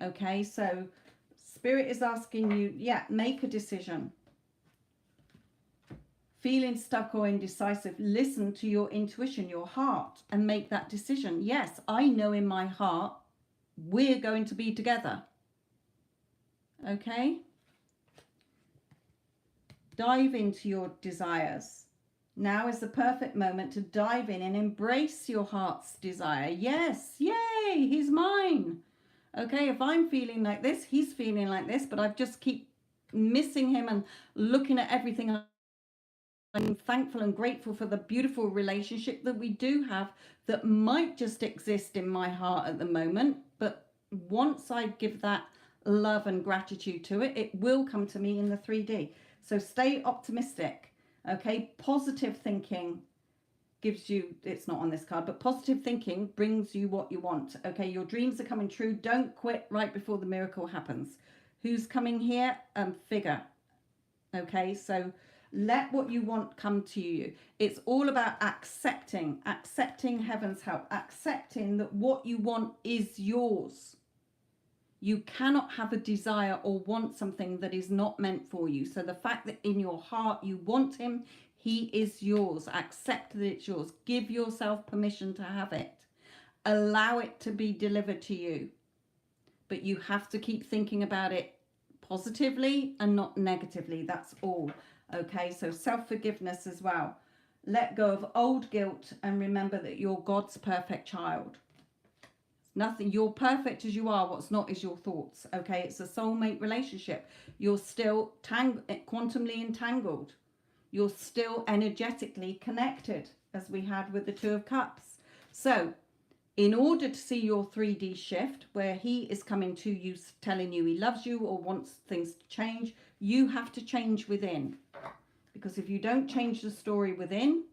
Speaker 1: Okay, so Spirit is asking you, yeah, make a decision. Feeling stuck or indecisive, listen to your intuition, your heart, and make that decision. Yes, I know in my heart we're going to be together. Okay? Dive into your desires. Now is the perfect moment to dive in and embrace your heart's desire. Yes, yay, he's mine. Okay, if I'm feeling like this, he's feeling like this, but I just keep missing him and looking at everything. I'm thankful and grateful for the beautiful relationship that we do have that might just exist in my heart at the moment. But once I give that love and gratitude to it, it will come to me in the 3D. So stay optimistic. Okay, positive thinking gives you, it's not on this card, but positive thinking brings you what you want. Okay, your dreams are coming true. Don't quit right before the miracle happens. Who's coming here? Figure. Okay, so let what you want come to you. It's all about accepting heaven's help, accepting that what you want is yours. You cannot have a desire or want something that is not meant for you. So the fact that in your heart you want him, he is yours. Accept that it's yours. Give yourself permission to have it. Allow it to be delivered to you. But you have to keep thinking about it positively and not negatively. That's all. Okay, so self-forgiveness as well. Let go of old guilt and remember that you're God's perfect child. Nothing, you're perfect as you are. What's not is your thoughts. Okay, it's a soulmate relationship. You're still quantumly entangled. You're still energetically connected, as we had with the Two of Cups. So in order to see your 3D shift, where he is coming to you telling you he loves you or wants things to change, you have to change within. Because if you don't change the story within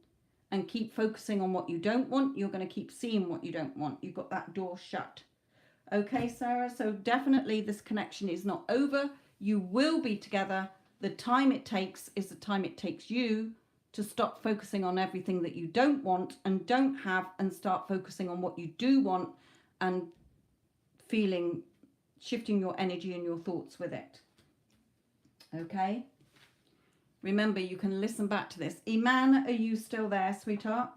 Speaker 1: and keep focusing on what you don't want, you're going to keep seeing what you don't want. You've got that door shut. Okay, Sarah, so definitely this connection is not over. You will be together. The time it takes is the time it takes you to stop focusing on everything that you don't want and don't have and start focusing on what you do want and shifting your energy and your thoughts with it. Okay? Remember, you can listen back to this. Iman, are you still there, sweetheart?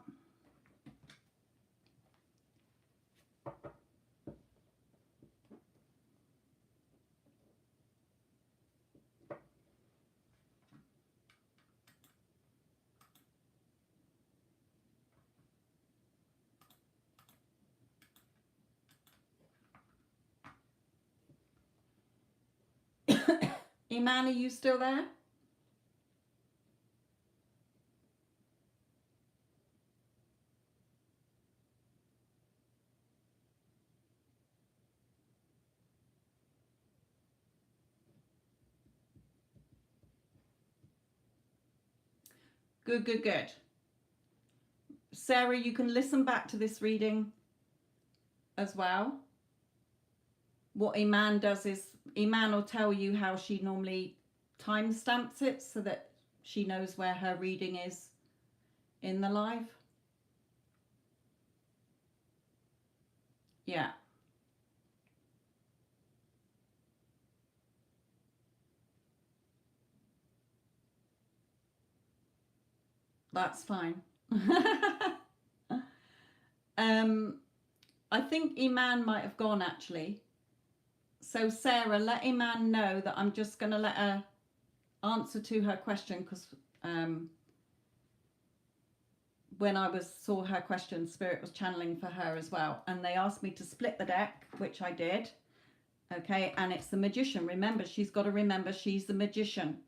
Speaker 1: Iman, are you still there? Good, good, good. Sarah, you can listen back to this reading as well. What Iman does is, Iman will tell you how she normally timestamps it so that she knows where her reading is in the live. Yeah. That's fine. I think Iman might have gone actually. So Sarah, let Iman know that I'm just going to let her answer to her question, because when I saw her question, Spirit was channeling for her as well, and they asked me to split the deck, which I did. Okay, and it's the Magician. Remember, she's got to remember she's the Magician.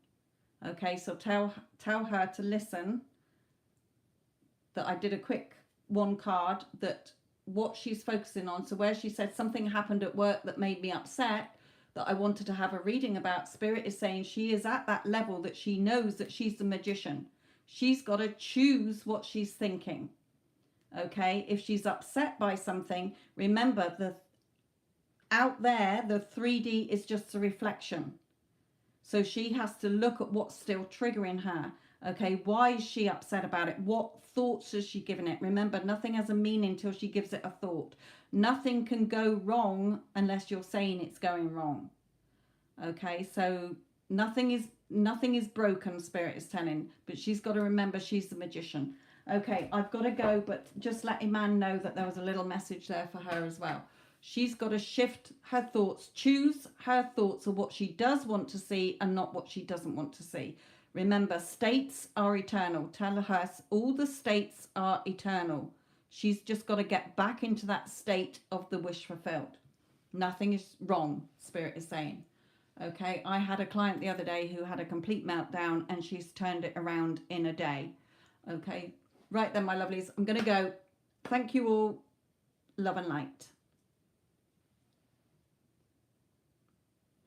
Speaker 1: Okay, so tell her to listen that I did a quick one card, that what she's focusing on. So where she said something happened at work that made me upset, that I wanted to have a reading about, Spirit is saying she is at that level that she knows that she's the Magician. She's got to choose what she's thinking. Okay, if she's upset by something, remember, out there, the 3D is just a reflection. So she has to look at what's still triggering her. Okay, why is she upset about it? What thoughts has she given it? Remember, nothing has a meaning until she gives it a thought. Nothing can go wrong unless you're saying it's going wrong. Okay, so nothing is broken, Spirit is telling, but she's got to remember she's the Magician. Okay, I've got to go, but just let Iman know that there was a little message there for her as well. She's got to shift her thoughts, choose her thoughts of what she does want to see and not what she doesn't want to see. Remember, states are eternal. Tell her all the states are eternal. She's just got to get back into that state of the wish fulfilled. Nothing is wrong, Spirit is saying. Okay, I had a client the other day who had a complete meltdown and she's turned it around in a day. Okay, right then, my lovelies, I'm going to go. Thank you all. Love and light.